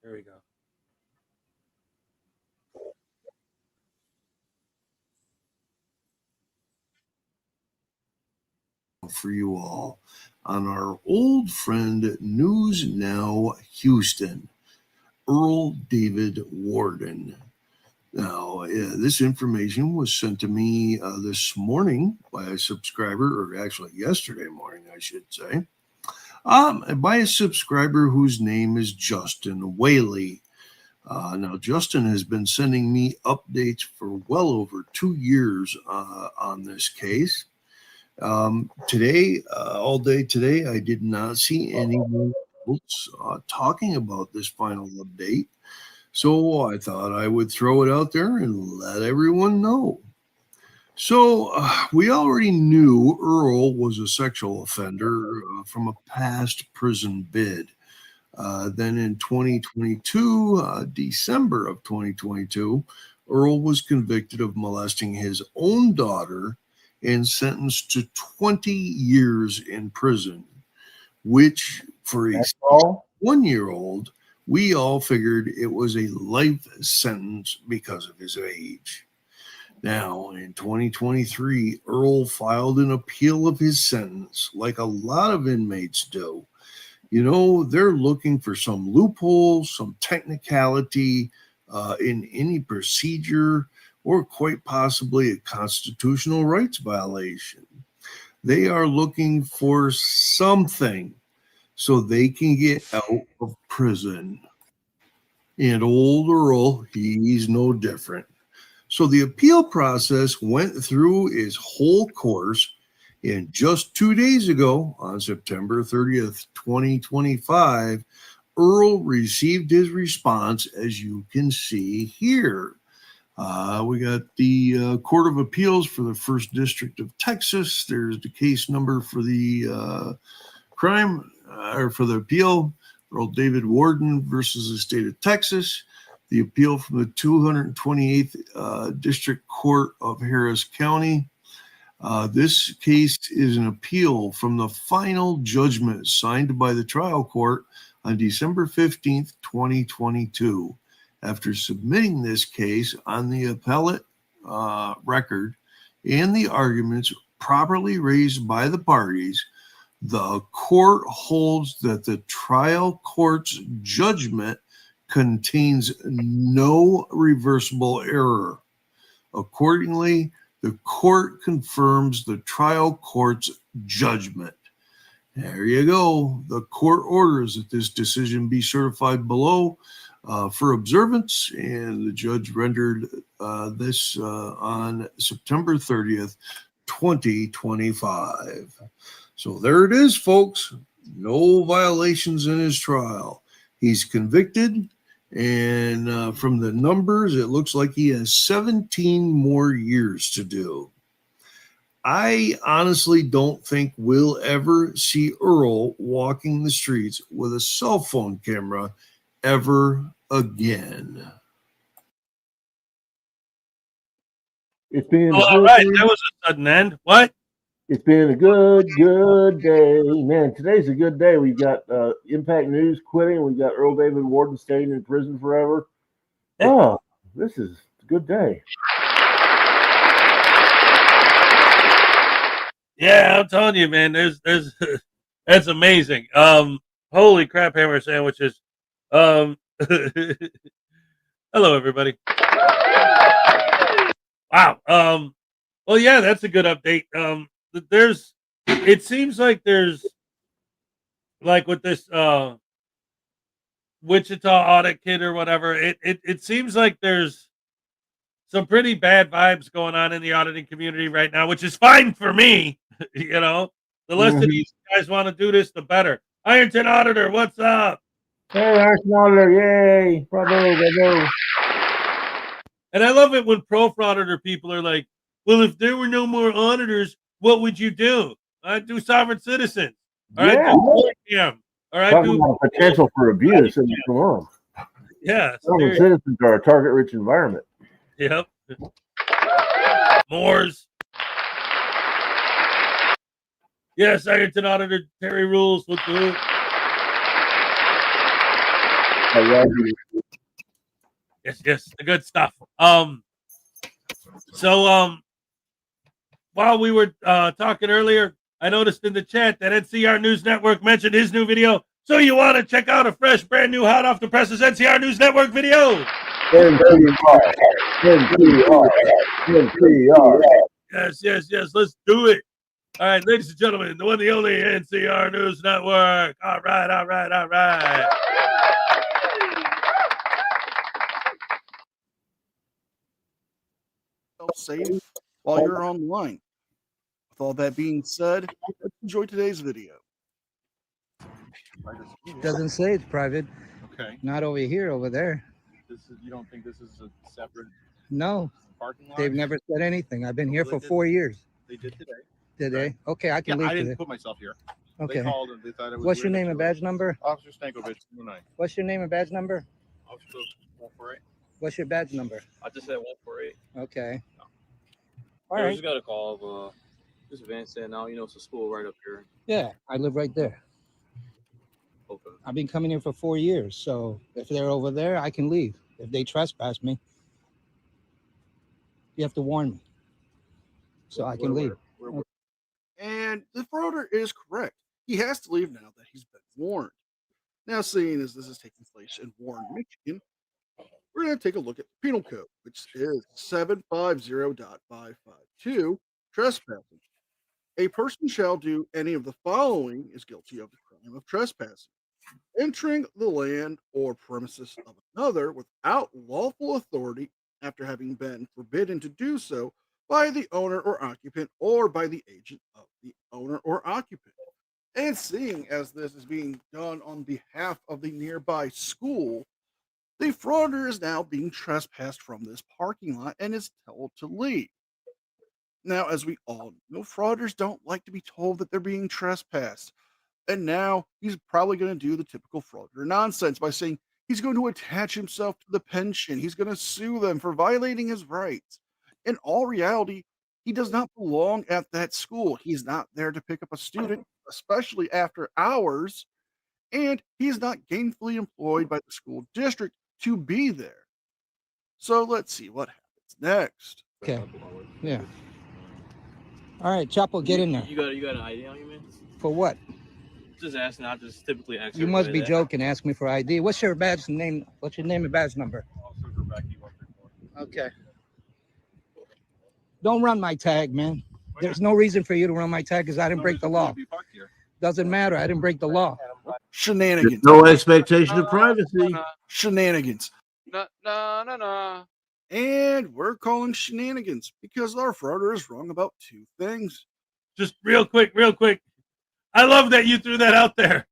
[SPEAKER 3] There we go.
[SPEAKER 7] For you all on our old friend News Now Houston, Earl David Warden. Now, this information was sent to me this morning by a subscriber, or actually yesterday morning, I should say, by a subscriber whose name is Justin Whaley. Now, Justin has been sending me updates for well over 2 years on this case. Today, all day today, I did not see any else talking about this final update. So I thought I would throw it out there and let everyone know. So we already knew Earl was a sexual offender from a past prison bid. Then in 2022, December of 2022, Earl was convicted of molesting his own daughter and sentenced to 20 years in prison, which for a 1-year-old, we all figured it was a life sentence because of his age. Now, in 2023, Earl filed an appeal of his sentence, like a lot of inmates do. You know, they're looking for some loophole, some technicality in any procedure, or quite possibly a constitutional rights violation. They are looking for something so they can get out of prison. And old Earl, he's no different. So the appeal process went through its whole course, and just 2 days ago, on September 30th, 2025, Earl received his response, as you can see here. We got the Court of Appeals for the First District of Texas. There's the case number for the crime, or for the appeal, Earl David Warden versus the state of Texas. The appeal from the 228th District Court of Harris County. This case is an appeal from the final judgment signed by the trial court on December 15th, 2022. After submitting this case on the appellate record and the arguments properly raised by the parties, the court holds that the trial court's judgment contains no reversible error. Accordingly, the court confirms the trial court's judgment. There you go. The court orders that this decision be certified below for observance, and the judge rendered this on September 30th, 2025. So there it is, folks. No violations in his trial. He's convicted. And from the numbers, it looks like he has 17 more years to do. I honestly don't think we'll ever see Earl walking the streets with a cell phone camera ever again.
[SPEAKER 5] It's been
[SPEAKER 3] all right. That was a sudden end. What?
[SPEAKER 5] It's been a good day. Man, today's a good day. We've got Impact News quitting. We've got Earl David Warden staying in prison forever. Oh, this is a good day.
[SPEAKER 3] Yeah, I'm telling you, man, there's that's amazing. Holy crap, hammer sandwiches. Hello, everybody. Wow. Well, yeah, that's a good update. It seems like there's, like with this Wichita audit kit or whatever, it seems like there's some pretty bad vibes going on in the auditing community right now, which is fine for me. You know, the less of these guys want to do this, the better. Ironton Auditor, what's up?
[SPEAKER 5] Hey, Ironton Auditor, yay! Bravo, bravo.
[SPEAKER 3] And I love it when pro Frauditor people are like, well, if there were no more auditors, what would you do? I'd do sovereign citizens. Or I'd do him. Or I'd do
[SPEAKER 5] potential for abuse. And come on.
[SPEAKER 3] Yeah.
[SPEAKER 5] Sovereign citizens are a target-rich environment.
[SPEAKER 3] Yep. Moors. Yes, Ironton Auditor Terry Rules. What the? Yes, the good stuff. So while we were talking earlier, I noticed in the chat that NCR News Network mentioned his new video. So you want to check out a fresh, brand new, hot off the presses NCR News Network video?
[SPEAKER 5] NCR.
[SPEAKER 3] Yes. Let's do it. All right, ladies and gentlemen, the one, the only NCR News Network. All right.
[SPEAKER 8] Safe while you're online. With all that being said, let's enjoy today's video. private school.
[SPEAKER 9] Doesn't say it's private.
[SPEAKER 8] Okay.
[SPEAKER 9] Not over here, over there.
[SPEAKER 8] You don't think this is a separate
[SPEAKER 9] No,
[SPEAKER 8] parking lot?
[SPEAKER 9] they've never said anything. I've been here
[SPEAKER 8] Well,
[SPEAKER 9] for
[SPEAKER 8] they did.
[SPEAKER 9] 4 years.
[SPEAKER 8] They did today.
[SPEAKER 9] Did they? Okay, I can leave
[SPEAKER 8] I didn't
[SPEAKER 9] today.
[SPEAKER 8] put myself here.
[SPEAKER 9] Okay.
[SPEAKER 8] They called and they thought it was
[SPEAKER 9] What's your
[SPEAKER 8] weird
[SPEAKER 9] name
[SPEAKER 8] that
[SPEAKER 9] and
[SPEAKER 8] you were-
[SPEAKER 9] badge number?
[SPEAKER 8] Officer Stankovic, 209.
[SPEAKER 9] What's your name and badge number?
[SPEAKER 8] Officer 148.
[SPEAKER 9] What's your badge number?
[SPEAKER 10] I just said 148.
[SPEAKER 9] Okay.
[SPEAKER 10] No.
[SPEAKER 9] All
[SPEAKER 10] I
[SPEAKER 9] right.
[SPEAKER 10] just got a call of this van saying now it's a school right up here.
[SPEAKER 9] Yeah, I live right there.
[SPEAKER 10] Okay.
[SPEAKER 9] I've been coming here for 4 years, so if they're over there, I can leave. If they trespass me, you have to warn me, so I can leave.
[SPEAKER 8] And the frauder is correct. He has to leave now that he's been warned. Now, seeing as this is taking place in Warren, Michigan, we're going to take a look at the penal code, which is 750.552, trespassing. A person shall do any of the following is guilty of the crime of trespassing: entering the land or premises of another without lawful authority after having been forbidden to do so by the owner or occupant or by the agent of the owner or occupant. And seeing as this is being done on behalf of the nearby school, the frauder is now being trespassed from this parking lot and is told to leave. Now, as we all know, frauders don't like to be told that they're being trespassed. And now he's probably going to do the typical frauder nonsense by saying he's going to attach himself to the pension. He's going to sue them for violating his rights. In all reality, he does not belong at that school. He's not there to pick up a student, especially after hours, and he's not gainfully employed by the school district to be there. So let's see what happens next.
[SPEAKER 9] Okay. Yeah. All right, Chapo, get in there.
[SPEAKER 10] You got an ID on you, man?
[SPEAKER 9] For what?
[SPEAKER 10] Just asking. I just typically ask.
[SPEAKER 9] You must be
[SPEAKER 10] everybody that.
[SPEAKER 9] joking. Ask me for ID. What's your badge name? What's your name and badge number? Okay. Don't run my tag, man. There's no reason for you to run my tag because I didn't break the law. Doesn't matter. I didn't break the law.
[SPEAKER 8] Shenanigans.
[SPEAKER 5] No expectation of privacy.
[SPEAKER 8] Shenanigans.
[SPEAKER 1] No.
[SPEAKER 8] And we're calling shenanigans because our frauder is wrong about two things.
[SPEAKER 3] Just real quick. I love that you threw that out there.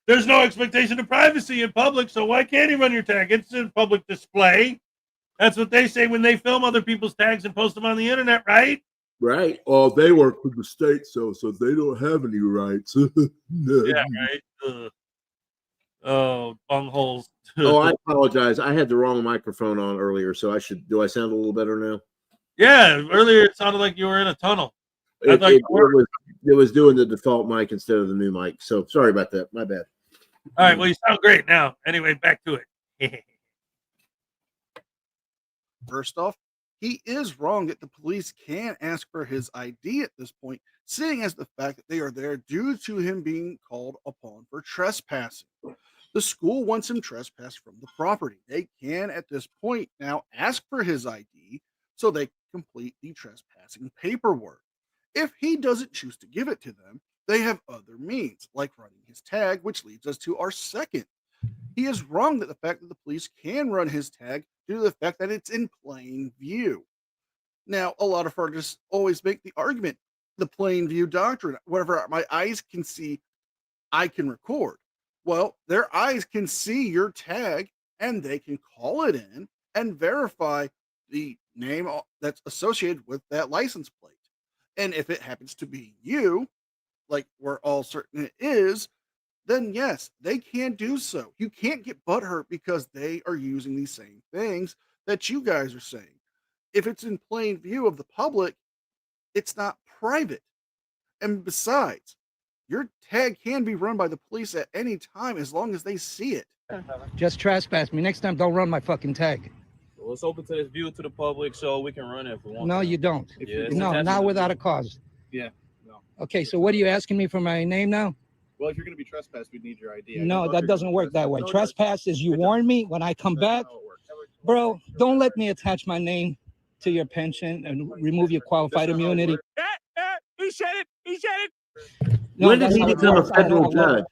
[SPEAKER 3] There's no expectation of privacy in public, so why can't he run your tag? It's in public display. That's what they say when they film other people's tags and post them on the internet, right?
[SPEAKER 5] Right. Oh, they work for the state, so they don't have any rights.
[SPEAKER 3] Yeah, right. Oh, bungholes.
[SPEAKER 5] Oh, I apologize. I had the wrong microphone on earlier, so do I sound a little better now?
[SPEAKER 3] Yeah, earlier it sounded like you were in a tunnel.
[SPEAKER 5] It was doing the default mic instead of the new mic. So sorry about that. My bad.
[SPEAKER 3] All right, well, you sound great now. Anyway, back to it.
[SPEAKER 8] First off, he is wrong that the police can ask for his ID at this point, seeing as the fact that they are there due to him being called upon for trespassing. The school wants him trespassed from the property. They can, at this point, now ask for his ID so they can complete the trespassing paperwork. If he doesn't choose to give it to them, they have other means, like running his tag, which leads us to our second. He is wrong that the fact that the police can run his tag due to the fact that it's in plain view. Now, a lot of artists always make the argument, the plain view doctrine, whatever my eyes can see, I can record. Well, their eyes can see your tag and they can call it in and verify the name that's associated with that license plate. And if it happens to be you, like we're all certain it is, then yes, they can do so. You can't get butthurt because they are using these same things that you guys are saying. If it's in plain view of the public, it's not private. And besides, your tag can be run by the police at any time as long as they see it.
[SPEAKER 9] Just trespass me. Next time, don't run my fucking tag.
[SPEAKER 10] Well, it's open to this view to the public, so we can run it if we want.
[SPEAKER 9] No, you don't.
[SPEAKER 10] Yeah,
[SPEAKER 9] No, not without a cause.
[SPEAKER 8] Yeah. No.
[SPEAKER 9] Okay, so what are you asking me for my name now?
[SPEAKER 8] Well, if you're going to be trespassed, we need your ID.
[SPEAKER 9] No, that doesn't work that way. Trespass is you warn me when I come back. Bro, don't let me attach my name to your pension and remove your qualified immunity.
[SPEAKER 1] He said it.
[SPEAKER 9] No,
[SPEAKER 5] When did
[SPEAKER 9] that's
[SPEAKER 5] he
[SPEAKER 9] how it
[SPEAKER 5] become a
[SPEAKER 9] works. I don't
[SPEAKER 5] federal
[SPEAKER 9] know.
[SPEAKER 5] judge?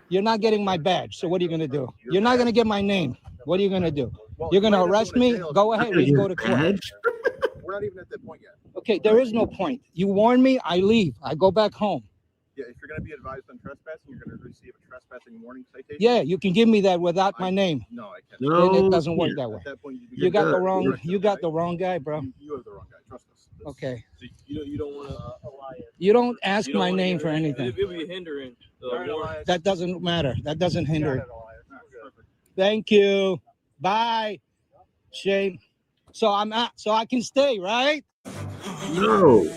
[SPEAKER 9] You're not getting my badge, so what are you going to do? You're not going to get my name. What are you going to do? You're going to arrest me? Go ahead, we can go to court.
[SPEAKER 5] Badge?
[SPEAKER 8] We're not even at that point yet.
[SPEAKER 9] Okay, there is no point. You warn me, I leave. I go back home.
[SPEAKER 11] Yeah, if you're going to be advised on trespassing, you're going to receive a trespassing warning citation.
[SPEAKER 9] Yeah, you can give me that without my name.
[SPEAKER 11] No, I can't.
[SPEAKER 9] Then
[SPEAKER 5] No,
[SPEAKER 9] it doesn't work that way.
[SPEAKER 11] At that point,
[SPEAKER 9] You got the wrong. You got the wrong guy, bro.
[SPEAKER 11] You have the wrong guy. Trust us.
[SPEAKER 9] Okay.
[SPEAKER 10] So you don't want to.
[SPEAKER 9] You don't ask my name for anything.
[SPEAKER 10] It'll be hindering.
[SPEAKER 9] That doesn't matter. That doesn't hinder it. Thank you. Bye. Shame. So I'm out. So I can stay, right?
[SPEAKER 5] no.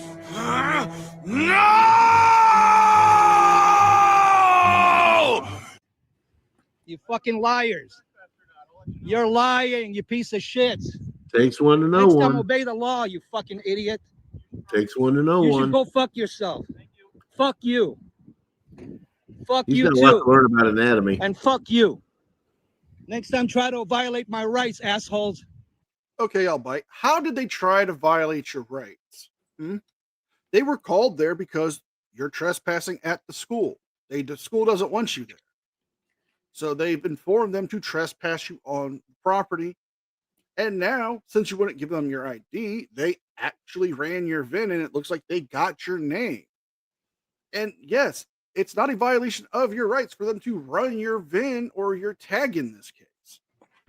[SPEAKER 9] You fucking liars. You're lying, you piece of shit.
[SPEAKER 5] Takes one to know
[SPEAKER 9] Next time,
[SPEAKER 5] one.
[SPEAKER 9] obey the law, you fucking idiot.
[SPEAKER 5] Takes one to know
[SPEAKER 9] You
[SPEAKER 5] one.
[SPEAKER 9] should go fuck yourself. Fuck you. Fuck
[SPEAKER 5] He's
[SPEAKER 9] you
[SPEAKER 5] got a lot to
[SPEAKER 9] too.
[SPEAKER 5] learn about anatomy.
[SPEAKER 9] And fuck you. Next time, try to violate my rights, assholes.
[SPEAKER 8] Okay, I'll bite. How did they try to violate your rights? They were called there because you're trespassing at the school. The school doesn't want you there. So they've informed them to trespass you on property. And now, since you wouldn't give them your ID, they actually ran your VIN and it looks like they got your name. And yes, it's not a violation of your rights for them to run your VIN or your tag in this case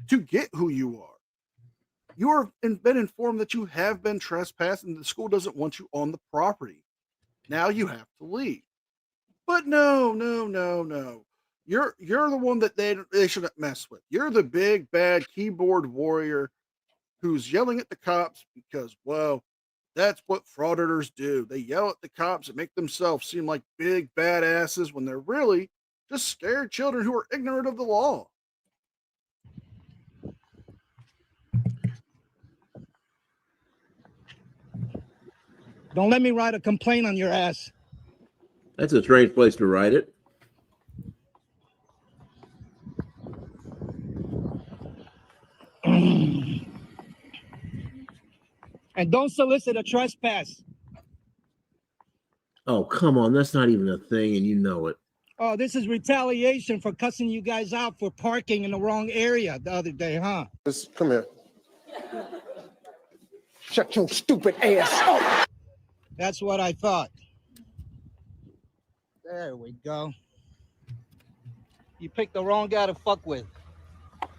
[SPEAKER 8] to get who you are. You have been informed that you have been trespassed and the school doesn't want you on the property. Now you have to leave. But no. You're the one that they shouldn't mess with. You're the big bad keyboard warrior who's yelling at the cops because, well, that's what frauditors do. They yell at the cops and make themselves seem like big badasses when they're really just scared children who are ignorant of the law.
[SPEAKER 9] Don't let me write a complaint on your ass.
[SPEAKER 5] That's a strange place to write it.
[SPEAKER 9] And don't solicit a trespass.
[SPEAKER 5] Oh, come on. That's not even a thing, and you know it.
[SPEAKER 9] Oh, this is retaliation for cussing you guys out for parking in the wrong area the other day, huh?
[SPEAKER 11] Come here.
[SPEAKER 9] Shut your stupid ass up. That's what I thought. There we go. You picked the wrong guy to fuck with.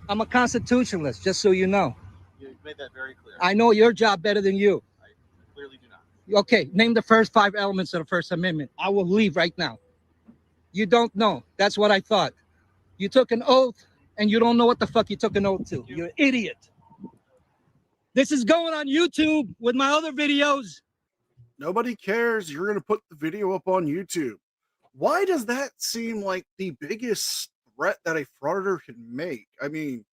[SPEAKER 9] I'm a constitutionalist, just so you know.
[SPEAKER 11] You made that very clear.
[SPEAKER 9] I know your job better than you.
[SPEAKER 11] I clearly do not.
[SPEAKER 9] Okay, name the first 5 elements of the First Amendment. I will leave right now. You don't know. That's what I thought. You took an oath and you don't know what the fuck you took an oath to. You're an idiot. This is going on YouTube with my other videos.
[SPEAKER 8] Nobody cares. You're going to put the video up on YouTube. Why does that seem like the biggest threat that a frauditor can make? I mean,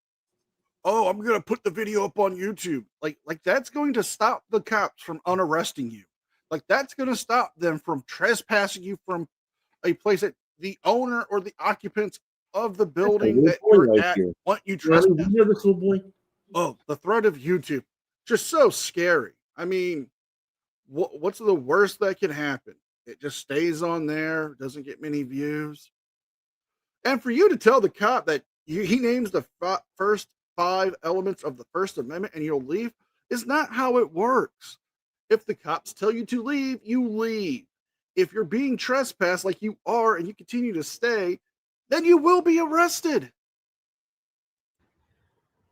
[SPEAKER 8] oh, I'm going to put the video up on YouTube. Like that's going to stop the cops from unarresting you. Like that's going to stop them from trespassing you from a place that the owner or the occupants of the building that you're at want you trespassing.
[SPEAKER 5] You know this little boy?
[SPEAKER 8] Oh, the threat of YouTube. Just so scary. I mean, what's the worst that can happen? It just stays on there, doesn't get many views. And for you to tell the cop that he names the first 5 elements of the First Amendment and you'll leave is not how it works. If the cops tell you to leave, you leave. If you're being trespassed like you are and you continue to stay, then you will be arrested.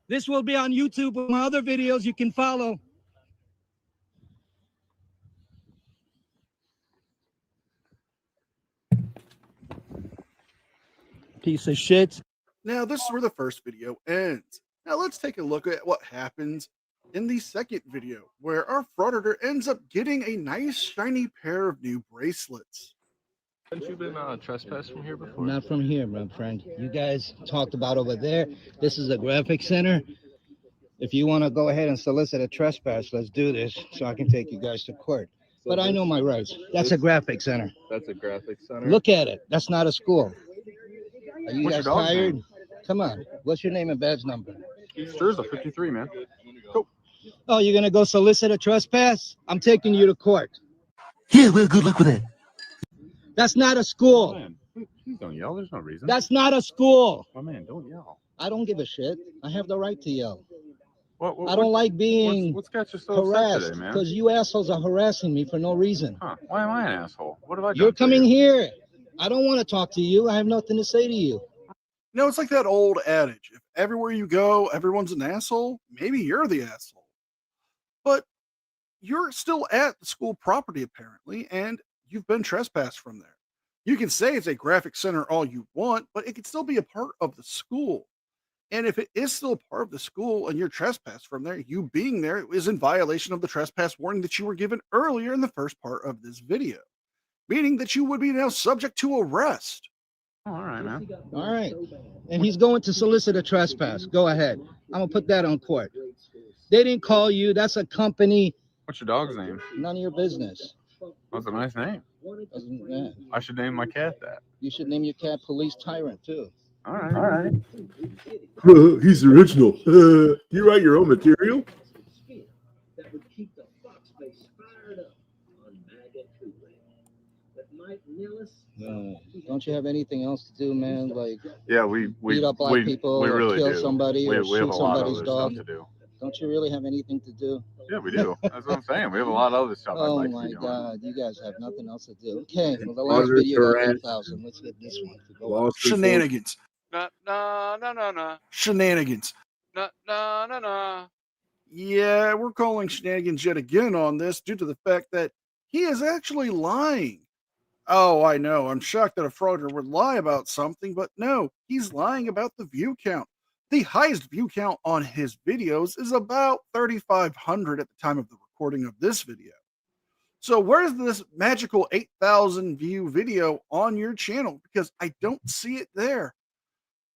[SPEAKER 9] This will be on YouTube with my other videos you can follow. Piece of shit.
[SPEAKER 8] Now, this is where the first video ends. Now, let's take a look at what happens in the second video, where our frauditor ends up getting a nice shiny pair of new bracelets.
[SPEAKER 12] Haven't you been trespassed from here before?
[SPEAKER 9] Not from here, my friend. You guys talked about over there. This is a graphic center. If you want to go ahead and solicit a trespass, let's do this so I can take you guys to court.
[SPEAKER 12] So
[SPEAKER 9] but I know my rights. That's a graphic center.
[SPEAKER 12] That's a graphic center?
[SPEAKER 9] Look at it. That's not a school. Are you
[SPEAKER 12] What's
[SPEAKER 9] guys
[SPEAKER 12] your dog's
[SPEAKER 9] tired?
[SPEAKER 12] name?
[SPEAKER 9] Come on. What's your name and badge number?
[SPEAKER 12] Sure, it's a 53, man. Go.
[SPEAKER 9] Oh, you're going to go solicit a trespass? I'm taking you to court.
[SPEAKER 2] Yeah, well, good luck with that.
[SPEAKER 9] That's not a school.
[SPEAKER 12] Man, please don't yell. There's no reason.
[SPEAKER 9] That's not a school.
[SPEAKER 12] My man, don't yell.
[SPEAKER 9] I don't give a shit. I have the right to yell.
[SPEAKER 12] What,
[SPEAKER 9] I don't like being
[SPEAKER 12] what's got you so upset
[SPEAKER 9] harassed
[SPEAKER 12] today, man?
[SPEAKER 9] because you assholes are harassing me for no reason.
[SPEAKER 12] Huh? Why am I an asshole? What have I done?
[SPEAKER 9] You're
[SPEAKER 12] for
[SPEAKER 9] coming
[SPEAKER 12] you?
[SPEAKER 9] here. I don't want to talk to you. I have nothing to say to you.
[SPEAKER 8] You know, it's like that old adage: if everywhere you go, everyone's an asshole, maybe you're the asshole. But you're still at the school property apparently, and you've been trespassed from there. You can say it's a graphic center all you want, but it can still be a part of the school. And if it is still a part of the school and you're trespassed from there, you being there is in violation of the trespass warning that you were given earlier in the first part of this video, meaning that you would be now subject to arrest.
[SPEAKER 12] Oh, all right, man.
[SPEAKER 9] All right. And he's going to solicit a trespass. Go ahead. I'm going to put that on court. They didn't call you. That's a company.
[SPEAKER 12] What's your dog's name?
[SPEAKER 9] None of your business.
[SPEAKER 12] That's a nice name.
[SPEAKER 9] Yeah.
[SPEAKER 12] I should name my cat that.
[SPEAKER 9] You should name your cat Police Tyrant, too.
[SPEAKER 12] All right.
[SPEAKER 2] He's original. You write your own material?
[SPEAKER 9] Don't you have anything else to do, man? Like,
[SPEAKER 12] Yeah, we
[SPEAKER 9] beat up black people,
[SPEAKER 12] we
[SPEAKER 9] or
[SPEAKER 12] really
[SPEAKER 9] kill
[SPEAKER 12] do.
[SPEAKER 9] somebody, or
[SPEAKER 12] we have
[SPEAKER 9] shoot
[SPEAKER 12] a lot of
[SPEAKER 9] somebody's
[SPEAKER 12] other
[SPEAKER 9] dog?
[SPEAKER 12] stuff to do.
[SPEAKER 9] Don't you really have anything to do?
[SPEAKER 12] Yeah, we do. That's what I'm saying. We have a lot of other stuff I'd
[SPEAKER 9] Oh
[SPEAKER 12] like to
[SPEAKER 9] my
[SPEAKER 12] be doing.
[SPEAKER 9] God, you guys have nothing else to do. Okay, well, the last
[SPEAKER 2] Auditor
[SPEAKER 9] video got
[SPEAKER 2] harass.
[SPEAKER 9] 8,000. Let's get this one. To go up.
[SPEAKER 2] Lost his
[SPEAKER 8] Shenanigans.
[SPEAKER 11] No.
[SPEAKER 8] Shenanigans.
[SPEAKER 11] No.
[SPEAKER 8] Yeah, we're calling shenanigans yet again on this due to the fact that he is actually lying. Oh, I know. I'm shocked that a frauditor would lie about something, but no, he's lying about the view count. The highest view count on his videos is about 3,500 at the time of the recording of this video. So where's this magical 8,000 view video on your channel? Because I don't see it there.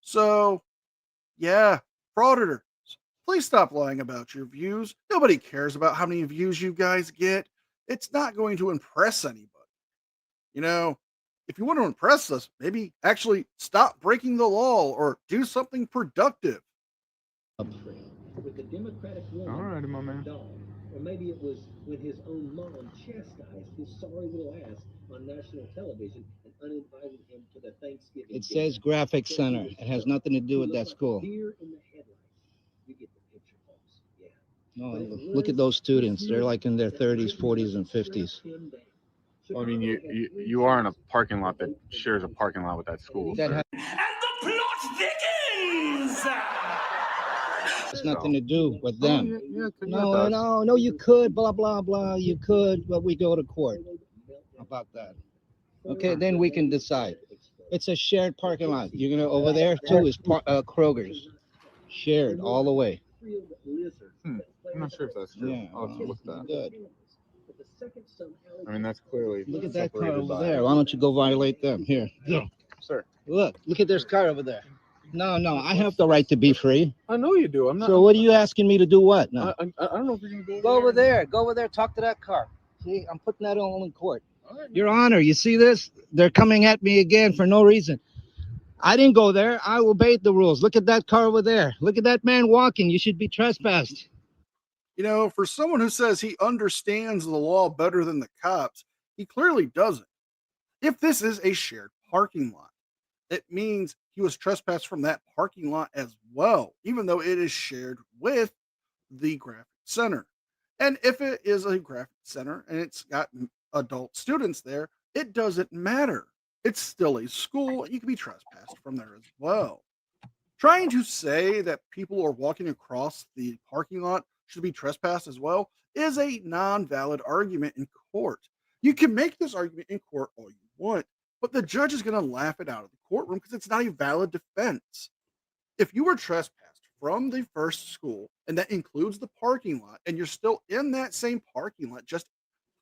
[SPEAKER 8] So, yeah, frauditor, please stop lying about your views. Nobody cares about how many views you guys get. It's not going to impress anybody. You know, if you want to impress us, maybe actually stop breaking the law or do something productive.
[SPEAKER 13] With the Democratic
[SPEAKER 12] All
[SPEAKER 13] woman,
[SPEAKER 12] right, my man.
[SPEAKER 13] dog. Or maybe it was when his own mom chastised his sorry little ass on national television and uninvited him to the Thanksgiving
[SPEAKER 9] It
[SPEAKER 13] dinner.
[SPEAKER 9] says Graphic Center. It has nothing to do with that school.
[SPEAKER 13] Deer in the headlights. You get the picture, folks. Yeah.
[SPEAKER 9] No, look at those students. They're like in their 30s, 40s, and 50s.
[SPEAKER 12] Well, I mean, you are in a parking lot that shares a parking lot with that school.
[SPEAKER 9] That
[SPEAKER 12] sir.
[SPEAKER 9] has nothing to do with them.
[SPEAKER 12] Yeah,
[SPEAKER 9] No, you could, blah, blah, blah. You could, but we go to court about that. Okay, then we can decide. It's a shared parking lot. You're going to, over there too is Kroger's. Shared all the way.
[SPEAKER 12] I'm not sure if that's true.
[SPEAKER 9] Yeah,
[SPEAKER 12] I'll have to look at that.
[SPEAKER 9] good.
[SPEAKER 12] I mean, that's clearly
[SPEAKER 9] Look at that car
[SPEAKER 12] separated
[SPEAKER 9] over
[SPEAKER 12] by-
[SPEAKER 9] there. Why don't you go violate them? Here.
[SPEAKER 12] Sir.
[SPEAKER 9] Look at this car over there. No, I have the right to be free.
[SPEAKER 12] I know you do. I'm not.
[SPEAKER 9] So what are you asking me to do what? No.
[SPEAKER 12] I don't know if you're gonna go.
[SPEAKER 9] Go over there. Go over there. Talk to that car. See, I'm putting that all in court. Your Honor, you see this? They're coming at me again for no reason. I didn't go there. I obeyed the rules. Look at that car over there. Look at that man walking. You should be trespassed.
[SPEAKER 8] You know, for someone who says he understands the law better than the cops, he clearly doesn't. If this is a shared parking lot, it means he was trespassed from that parking lot as well, even though it is shared with the graphic center. And if it is a graphic center and it's got adult students there, it doesn't matter. It's still a school. You can be trespassed from there as well. Trying to say that people who are walking across the parking lot should be trespassed as well is a non-valid argument in court. You can make this argument in court all you want, but the judge is going to laugh it out of the courtroom because it's not a valid defense. If you were trespassed from the first school, and that includes the parking lot, and you're still in that same parking lot, just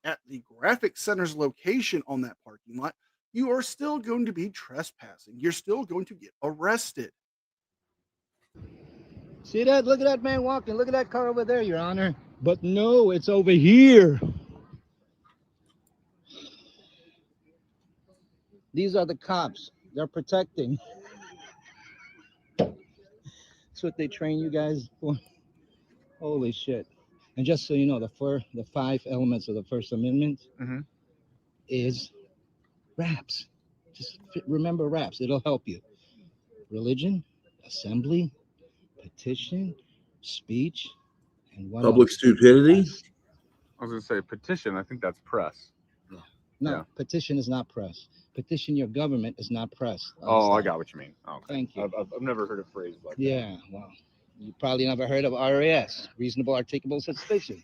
[SPEAKER 8] at the graphic center's location on that parking lot, you are still going to be trespassing. You're still going to get arrested.
[SPEAKER 9] See that? Look at that man walking. Look at that car over there, Your Honor. But no, it's over here. These are the cops. They're protecting. That's what they train you guys for. Holy shit. And just so you know, the 5 elements of the First Amendment is raps. Just remember raps. It'll help you. Religion, assembly, petition, speech, and what
[SPEAKER 2] Public
[SPEAKER 9] else?
[SPEAKER 2] stupidity.
[SPEAKER 12] I was gonna say petition. I think that's press.
[SPEAKER 9] No,
[SPEAKER 12] Yeah.
[SPEAKER 9] petition is not press. Petition your government is not press.
[SPEAKER 12] Oh, I got what you mean. Oh, okay.
[SPEAKER 9] Thank you.
[SPEAKER 12] I've never heard a phrase like that.
[SPEAKER 9] Yeah, well, you probably never heard of RAS, reasonable articulable suspicion.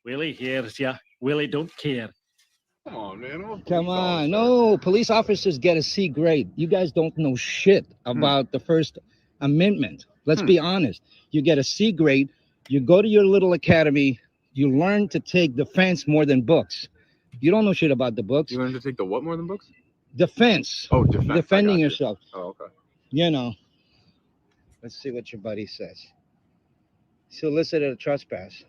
[SPEAKER 14] Willie hears ya. Willie don't care.
[SPEAKER 12] Come on, man. I'm a
[SPEAKER 9] Come
[SPEAKER 12] police
[SPEAKER 9] on,
[SPEAKER 12] officer.
[SPEAKER 9] no, police officers get a C grade. You guys don't know shit about the First Amendment. Let's be honest. You get a C grade, you go to your little academy, you learn to take defense more than books. You don't know shit about the books.
[SPEAKER 12] You learned to take the what more than books?
[SPEAKER 9] Defense.
[SPEAKER 12] Oh, defense.
[SPEAKER 9] Defending
[SPEAKER 12] I got you.
[SPEAKER 9] yourself.
[SPEAKER 12] Oh, okay.
[SPEAKER 9] You know. Let's see what your buddy says. Solicited a trespass.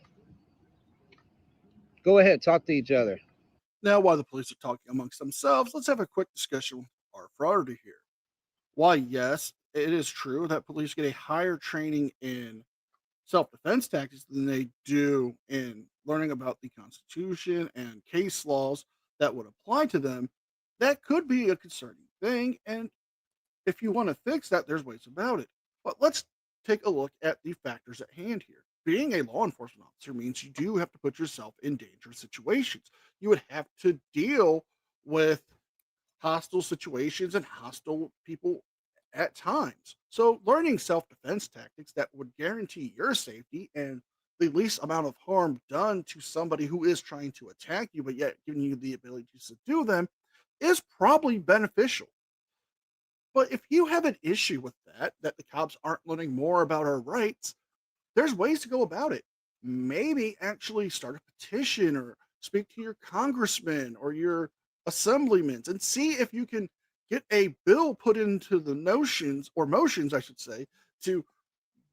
[SPEAKER 9] Go ahead, talk to each other.
[SPEAKER 8] Now, while the police are talking amongst themselves, let's have a quick discussion with our frauditor here. Why, yes, it is true that police get a higher training in self-defense tactics than they do in learning about the Constitution and case laws that would apply to them. That could be a concerning thing, and if you want to fix that, there's ways about it. But let's take a look at the factors at hand here. Being a law enforcement officer means you do have to put yourself in dangerous situations. You would have to deal with hostile situations and hostile people at times. So learning self-defense tactics that would guarantee your safety and the least amount of harm done to somebody who is trying to attack you, but yet giving you the ability to subdue them is probably beneficial. But if you have an issue with that the cops aren't learning more about our rights, there's ways to go about it. Maybe actually start a petition or speak to your congressman or your assemblymen and see if you can get a bill put into the motions, I should say, to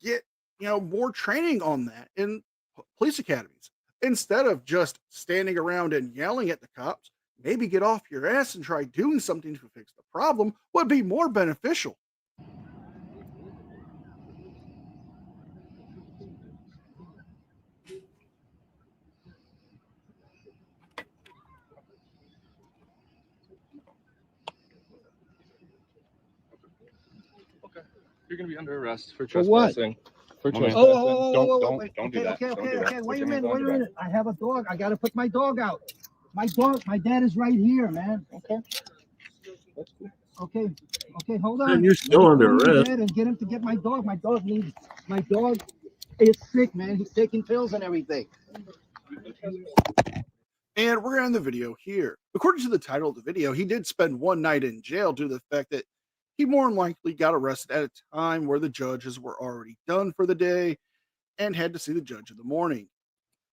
[SPEAKER 8] get more training on that in police academies. Instead of just standing around and yelling at the cops, maybe get off your ass and try doing something to fix the problem would be more beneficial.
[SPEAKER 12] Okay. You're gonna be under arrest for
[SPEAKER 9] For what?
[SPEAKER 12] trespassing. For
[SPEAKER 9] Oh,
[SPEAKER 12] trespassing. Don't do that.
[SPEAKER 9] Okay,
[SPEAKER 12] Don't do that.
[SPEAKER 9] wait
[SPEAKER 12] Put
[SPEAKER 9] a
[SPEAKER 12] your hands
[SPEAKER 9] minute,
[SPEAKER 12] on
[SPEAKER 9] wait a
[SPEAKER 12] your back.
[SPEAKER 9] minute. I have a dog. I gotta put my dog out. My dad is right here, man. Okay. Okay, hold on.
[SPEAKER 2] Man, you're still under
[SPEAKER 9] Let me call my
[SPEAKER 2] arrest.
[SPEAKER 9] dad and get him to get my dog. My dog is sick, man. He's taking pills and everything.
[SPEAKER 8] And we're on the video here. According to the title of the video, he did spend one night in jail due to the fact that he more than likely got arrested at a time where the judges were already done for the day and had to see the judge in the morning.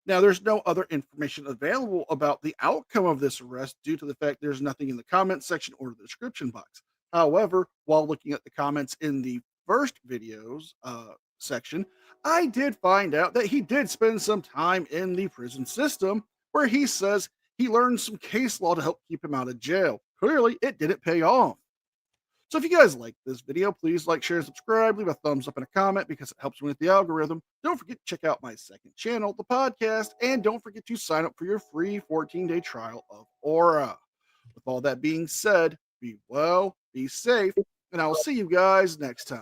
[SPEAKER 8] Now, there's no other information available about the outcome of this arrest due to the fact there's nothing in the comments section or the description box. However, while looking at the comments in the first videos section, I did find out that he did spend some time in the prison system where he says he learned some case law to help keep him out of jail. Clearly, it didn't pay off. So if you guys like this video, please like, share, and subscribe. Leave a thumbs up and a comment because it helps me with the algorithm. Don't forget to check out my second channel, the podcast, and don't forget to sign up for your free 14-day trial of Aura. With all that being said, be well, be safe, and I will see you guys next time.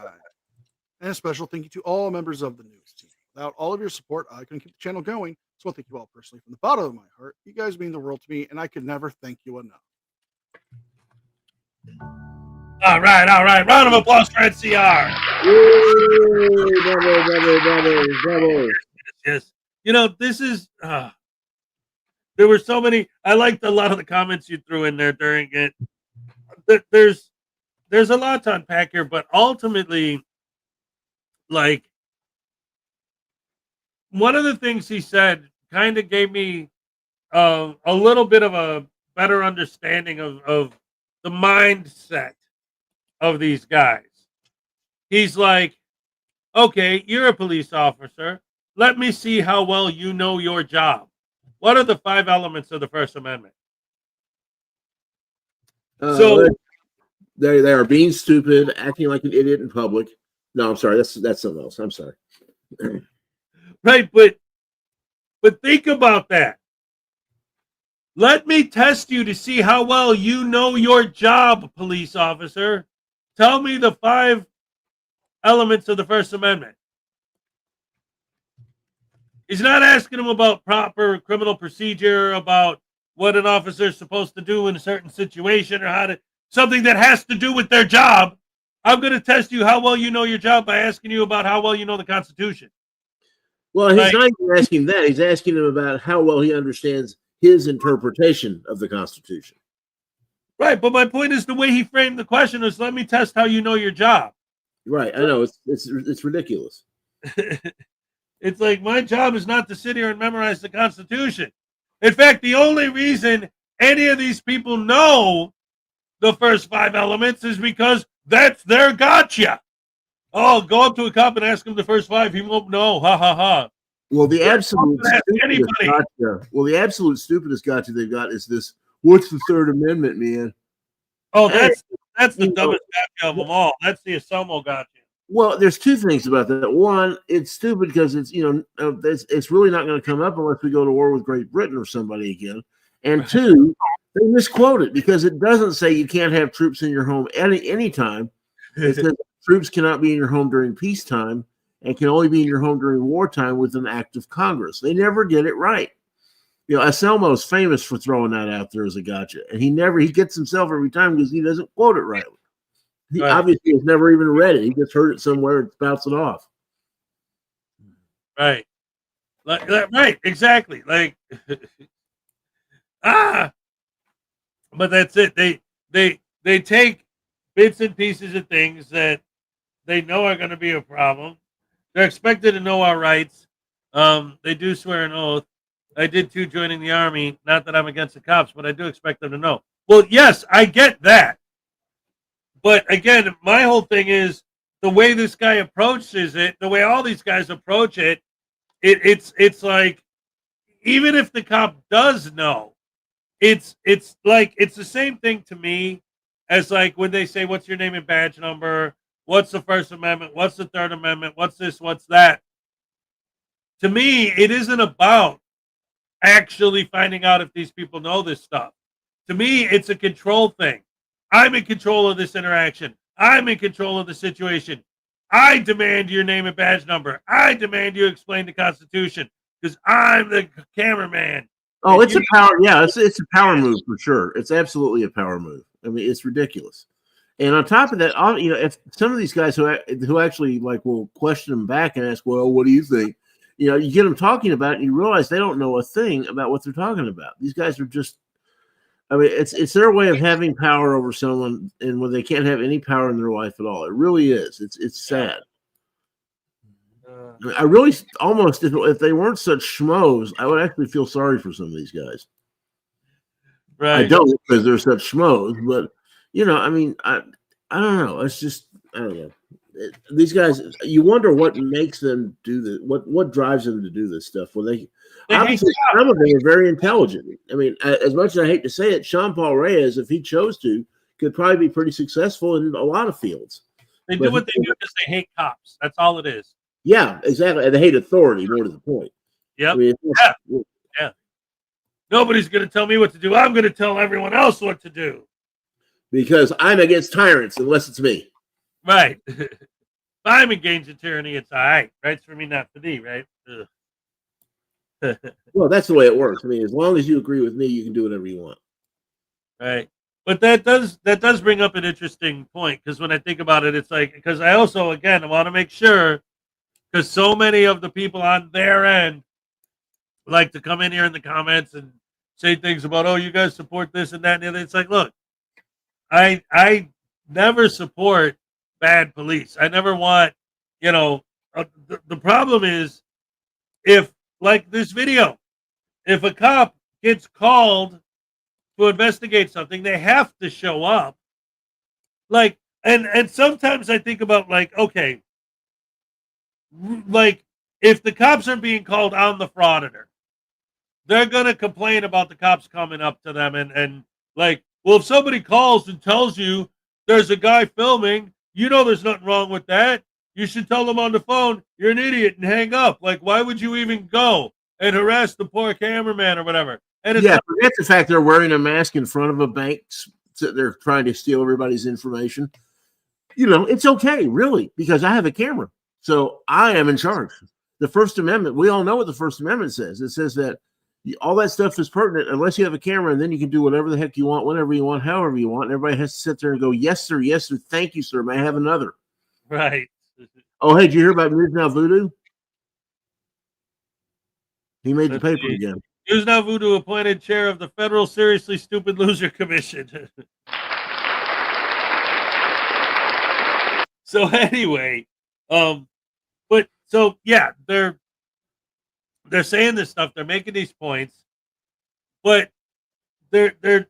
[SPEAKER 8] And a special thank you to all members of the news team. Without all of your support, I couldn't keep the channel going. So I thank you all personally from the bottom of my heart. You guys mean the world to me, and I could never thank you enough.
[SPEAKER 3] All right. Round of applause for NCR.
[SPEAKER 2] Bravo.
[SPEAKER 3] Yes. This is. There were so many. I liked a lot of the comments you threw in there during it. There's a lot to unpack here, but ultimately, like, one of the things he said kind of gave me a little bit of a better understanding of the mindset of these guys. He's like, okay, you're a police officer. Let me see how well you know your job. What are the 5 elements of the First Amendment?
[SPEAKER 2] So they are being stupid, acting like an idiot in public. No, I'm sorry. That's something else. I'm sorry.
[SPEAKER 3] Right, but think about that. Let me test you to see how well you know your job, police officer. Tell me the 5 elements of the First Amendment. He's not asking him about proper criminal procedure, about what an officer is supposed to do in a certain situation, or how to something that has to do with their job. I'm going to test you how well you know your job by asking you about how well you know the Constitution.
[SPEAKER 2] Well, he's not even asking that. He's asking him about how well he understands his interpretation of the Constitution.
[SPEAKER 3] Right, but my point is the way he framed the question is, let me test how you know your job.
[SPEAKER 2] Right, I know it's ridiculous.
[SPEAKER 3] It's like, my job is not to sit here and memorize the Constitution. In fact, the only reason any of these people know the first 5 elements is because that's their gotcha. Oh, go up to a cop and ask him the first 5. He won't know. Ha ha ha.
[SPEAKER 2] Well, the absolute stupidest gotcha they've got is this. What's the Third Amendment, man?
[SPEAKER 3] Oh, that's the dumbest gotcha of them all. That's the Asomo gotcha.
[SPEAKER 2] Well, there's 2 things about that. One, it's stupid because it's it's really not going to come up unless we go to war with Great Britain or somebody again. And 2, they misquote it because it doesn't say you can't have troops in your home any time. It says troops cannot be in your home during peacetime and can only be in your home during wartime with an act of Congress. They never get it right. Anselmo is famous for throwing that out there as a gotcha, and he gets himself every time because he doesn't quote it right. He obviously has never even read it. He just heard it somewhere and spouts it off.
[SPEAKER 3] Right. Right, exactly. Like, but that's it. They take bits and pieces of things that they know are going to be a problem. They're expected to know our rights. They do swear an oath. I did too, joining the Army. Not that I'm against the cops, but I do expect them to know. Well, yes, I get that. But again, my whole thing is the way this guy approaches it, the way all these guys approach it, it's like, even if the cop does know, it's like, it's the same thing to me as like when they say, what's your name and badge number? What's the First Amendment? What's the Third Amendment? What's this? What's that? To me, it isn't about actually finding out if these people know this stuff. To me, it's a control thing. I'm in control of this interaction. I'm in control of the situation. I demand your name and badge number. I demand you explain the Constitution because I'm the cameraman.
[SPEAKER 2] Oh, it's a power. Yeah, it's a power move for sure. It's absolutely a power move. I mean, it's ridiculous. And on top of that, if some of these guys who actually like will question them back and ask, well, what do you think? You get them talking about it and you realize they don't know a thing about what they're talking about. These guys are just, I mean, it's their way of having power over someone, and when they can't have any power in their life at all. It really is. It's sad. I really almost, if they weren't such schmoes, I would actually feel sorry for some of these guys.
[SPEAKER 3] Right.
[SPEAKER 2] I don't, because they're such schmoes, but I mean, I don't know. It's just, I don't know. These guys, you wonder what makes them do this. What drives them to do this stuff? Well, they obviously, some of them are very intelligent. I mean, as much as I hate to say it, Sean Paul Reyes, if he chose to, could probably be pretty successful in a lot of fields.
[SPEAKER 3] They do what they do because they hate cops. That's all it is.
[SPEAKER 2] Yeah, exactly. And they hate authority, more to the point.
[SPEAKER 3] Yep.
[SPEAKER 2] I mean,
[SPEAKER 3] yeah. Nobody's going to tell me what to do. I'm going to tell everyone else what to do.
[SPEAKER 2] Because I'm against tyrants, unless it's me.
[SPEAKER 3] Right. If I'm engaged in tyranny, it's all right. Right's for me, not for thee, right?
[SPEAKER 2] Well, that's the way it works. I mean, as long as you agree with me, you can do whatever you want.
[SPEAKER 3] Right. But that does bring up an interesting point, because when I think about it, it's like, because I also, again, I want to make sure, because so many of the people on their end like to come in here in the comments and say things about, oh, you guys support this and that and the other. It's like, look, I never support bad police. I never want, the problem is, if, like this video, if a cop gets called to investigate something, they have to show up. Like, and sometimes I think about, like, okay, like, if the cops are being called on the Frauditor, they're going to complain about the cops coming up to them and like, well, if somebody calls and tells you there's a guy filming, there's nothing wrong with that. You should tell them on the phone, you're an idiot, and hang up. Like, why would you even go and harass the poor cameraman or whatever? And it's
[SPEAKER 2] forget the fact they're wearing a mask in front of a bank. They're trying to steal everybody's information. It's okay, really, because I have a camera. So I am in charge. The First Amendment, we all know what the First Amendment says. It says that All that stuff is pertinent unless you have a camera, and then you can do whatever the heck you want, whenever you want, however you want. And everybody has to sit there and go, yes, sir, thank you, sir. May I have another?
[SPEAKER 3] Right.
[SPEAKER 2] Oh, hey, did you hear about News Now Voodoo? He made the paper again.
[SPEAKER 3] News Now Voodoo appointed chair of the Federal Seriously Stupid Loser Commission. So anyway, but so yeah, they're saying this stuff, they're making these points, but they're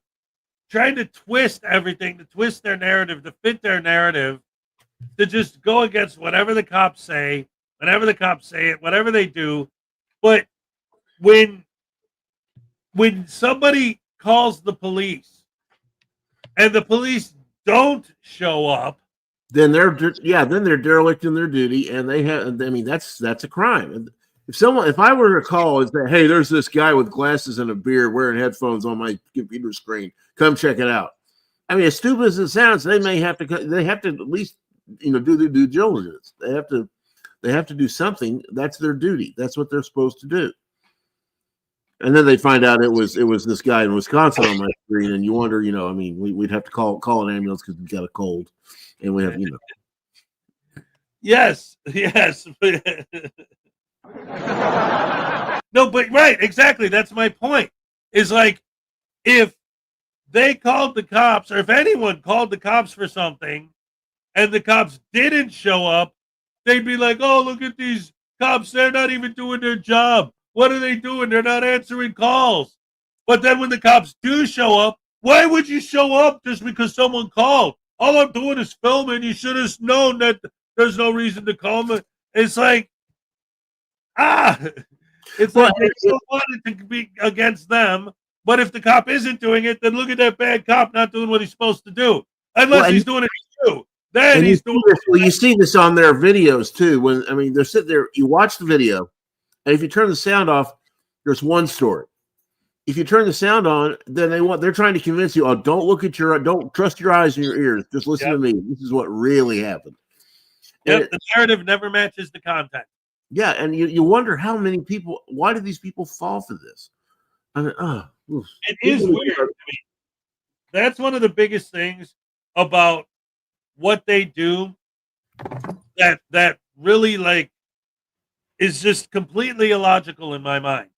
[SPEAKER 3] trying to twist everything, to twist their narrative, to fit their narrative, to just go against whatever the cops say, whenever the cops say it, whatever they do. But when somebody calls the police and the police don't show up,
[SPEAKER 2] then they're derelict in their duty, and they have. I mean, that's a crime. If I were to call and say, "Hey, there's this guy with glasses and a beard wearing headphones on my computer screen. Come check it out." I mean, as stupid as it sounds, they have to at least do their due diligence. They have to do something. That's their duty. That's what they're supposed to do. And then they find out it was this guy in Wisconsin on my screen, and you wonder, I mean, we'd have to call an ambulance because we got a cold, and we have,
[SPEAKER 3] Yes. No, but right, exactly. That's my point. Is like, if they called the cops, or if anyone called the cops for something, and the cops didn't show up, they'd be like, "Oh, look at these cops! They're not even doing their job. What are they doing? They're not answering calls." But then when the cops do show up, why would you show up just because someone called? All I'm doing is filming. You should have known that there's no reason to call me. It's like, it's like they still wanted to be against them. But if the cop isn't doing it, then look at that bad cop not doing what he's supposed to do. Unless he's doing it to you. Then he's doing it.
[SPEAKER 2] Well, you see this on their videos too. They're sitting there, you watch the video, and if you turn the sound off, there's one story. If you turn the sound on, then they're trying to convince you, don't trust your eyes and your ears. Just listen to me. This is what really happened.
[SPEAKER 3] Yep, the narrative never matches the content.
[SPEAKER 2] Yeah, and you wonder why do these people fall for this? I mean,
[SPEAKER 3] it is weird to me. That's one of the biggest things about what they do that really is just completely illogical in my mind.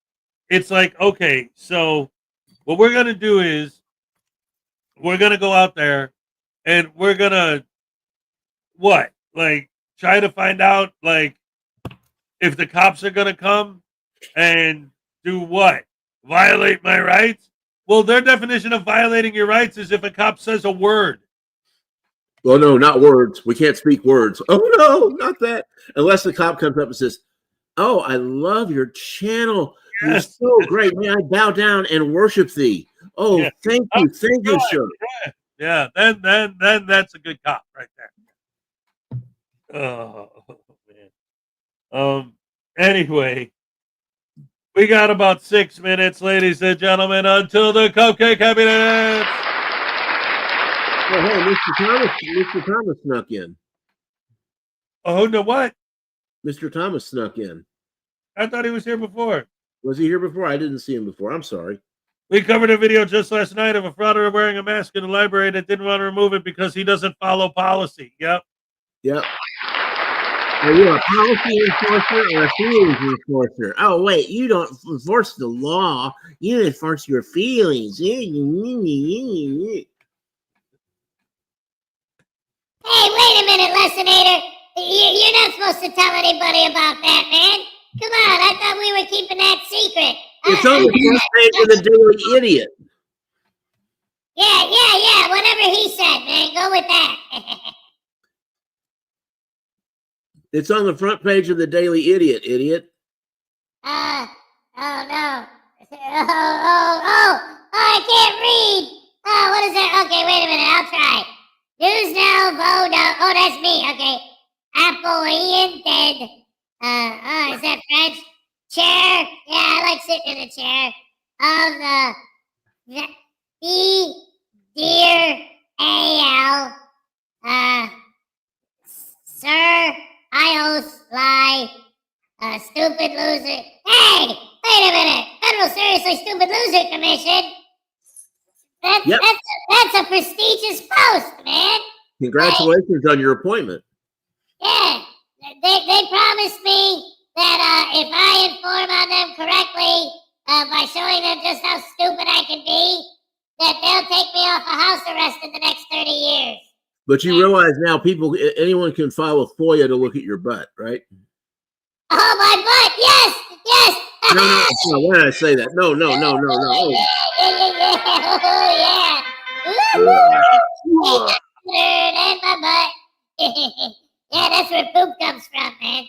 [SPEAKER 3] It's like, okay, so what we're going to do is we're going to go out there and we're going to try to find out if the cops are going to come and do what? Violate my rights? Well, their definition of violating your rights is if a cop says a word.
[SPEAKER 2] Well, no, not words. We can't speak words. Oh, no, not that. Unless the cop comes up and says, "Oh, I love your channel. Yes. You're so great. May I bow down and worship thee? Oh, yeah. Thank you, sir."
[SPEAKER 3] Yeah, then that's a good cop right there. Oh, man. Anyway, we got about 6 minutes, ladies and gentlemen, until the Cupcake Cabinet.
[SPEAKER 2] Oh, hey, Mr. Thomas snuck in.
[SPEAKER 3] Oh, no, what?
[SPEAKER 2] Mr. Thomas snuck in.
[SPEAKER 3] I thought he was here before.
[SPEAKER 2] Was he here before? I didn't see him before. I'm sorry.
[SPEAKER 3] We covered a video just last night of a frauditor wearing a mask in the library that didn't want to remove it because he doesn't follow policy. Yep.
[SPEAKER 2] Are you a policy enforcer or a feelings enforcer? Oh, wait, you don't enforce the law. You enforce your feelings.
[SPEAKER 4] Hey, wait a minute, Lessinator. You're not supposed to tell anybody about that, man. Come on, I thought we were keeping that secret.
[SPEAKER 2] It's on the front page of the Daily Idiot.
[SPEAKER 4] Yeah. Whatever he said, man. Go with that.
[SPEAKER 2] It's on the front page of the Daily Idiot, idiot.
[SPEAKER 4] Oh, no. I can't read. Oh, what is that? Okay, wait a minute. I'll try. News now, vote now. Oh, that's me. Okay. Appointed. Is that French? Chair. Yeah, I like sitting in a chair. Of the dear A.L. Sir, I oath lie. Stupid loser. Hey, wait a minute. Federal Seriously Stupid Loser Commission.
[SPEAKER 2] Yep.
[SPEAKER 4] That's a prestigious post, man.
[SPEAKER 2] Congratulations on your appointment.
[SPEAKER 4] Yeah, they promised me that if I inform on them correctly, by showing them just how stupid I can be, that they'll take me off of house arrest in the next 30 years.
[SPEAKER 2] But you realize now anyone can file a FOIA to look at your butt, right?
[SPEAKER 4] Oh, my butt! Yes! Yes!
[SPEAKER 2] No, why did I say that? No.
[SPEAKER 4] Yeah. Oh, yeah. And my butt. Yeah, that's where poop comes from, man.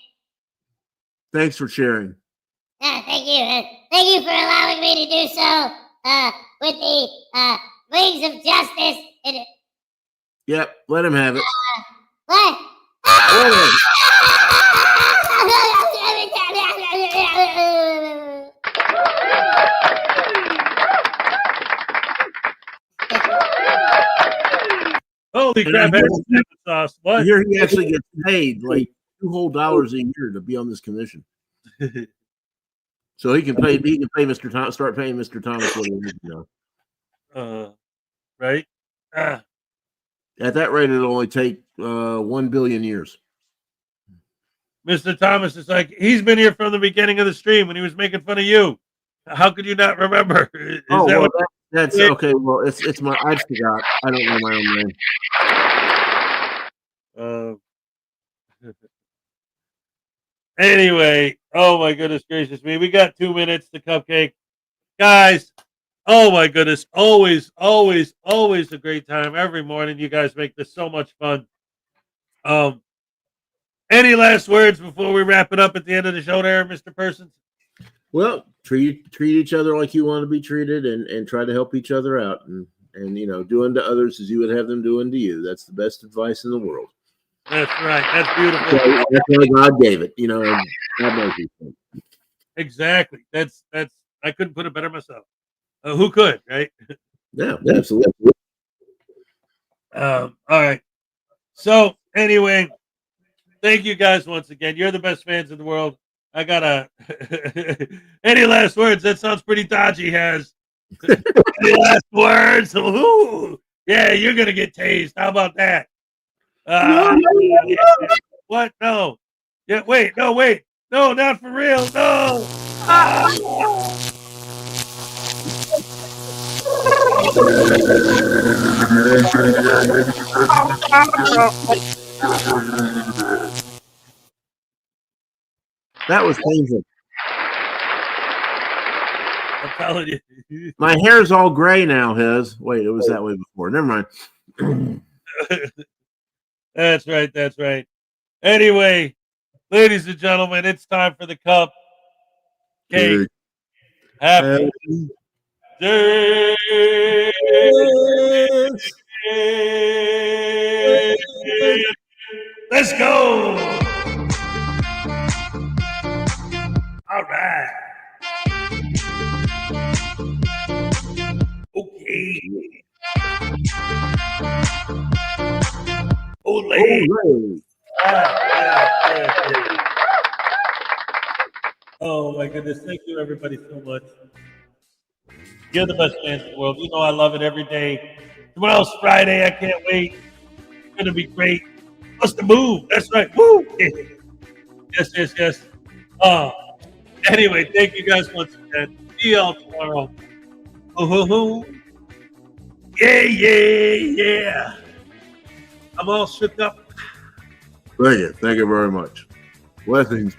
[SPEAKER 2] Thanks for sharing.
[SPEAKER 4] Thank you. Thank you for allowing me to do so with the wings of justice.
[SPEAKER 2] Yep, let him have it.
[SPEAKER 4] What?
[SPEAKER 3] Holy crap! Sauce. What?
[SPEAKER 2] Here he actually gets paid like $2 whole a year to be on this commission. So he can pay Mr. Thomas, start paying Mr. Thomas what he needs to know.
[SPEAKER 3] Right?
[SPEAKER 2] At that rate, it'll only take 1 billion years.
[SPEAKER 3] Mr. Thomas is like, he's been here from the beginning of the stream when he was making fun of you. How could you not remember?
[SPEAKER 2] That's okay. Well, it's my. I forgot. I don't know my own name.
[SPEAKER 3] Anyway, oh my goodness gracious me. We got 2 minutes to Cupcake. Guys, oh my goodness. Always a great time. Every morning you guys make this so much fun. Any last words before we wrap it up at the end of the show there, Mr. Persons?
[SPEAKER 2] Well, treat each other like you want to be treated and try to help each other out and do unto others as you would have them do unto you. That's the best advice in the world.
[SPEAKER 3] That's right. That's beautiful.
[SPEAKER 2] That's why God gave it, and God knows these things.
[SPEAKER 3] Exactly. That's I couldn't put it better myself. Who could, right?
[SPEAKER 2] Yeah, absolutely.
[SPEAKER 3] All right. So anyway, thank you guys once again. You're the best fans in the world. I got any last words? That sounds pretty dodgy, Has. Any last words? Ooh, yeah, you're gonna get tased. How about that? What? No. Yeah, wait. No, not for real. No.
[SPEAKER 2] That was painful.
[SPEAKER 3] I'm telling you.
[SPEAKER 2] My hair's all gray now, Hez. Wait, it was that way before. Never mind.
[SPEAKER 3] That's right. Anyway, ladies and gentlemen, it's time for the cup. Cake. Happy day. Let's go. All right. Okay. Olay. Oh my goodness. Thank you everybody so much. You're the best fans in the world. You know I love it every day. Tomorrow's Friday. I can't wait. It's going to be great. What's the move? That's right. Woo! Yes. Anyway, thank you guys once again. See y'all tomorrow. Yeah. I'm all shook up.
[SPEAKER 2] Thank you very much. Blessings.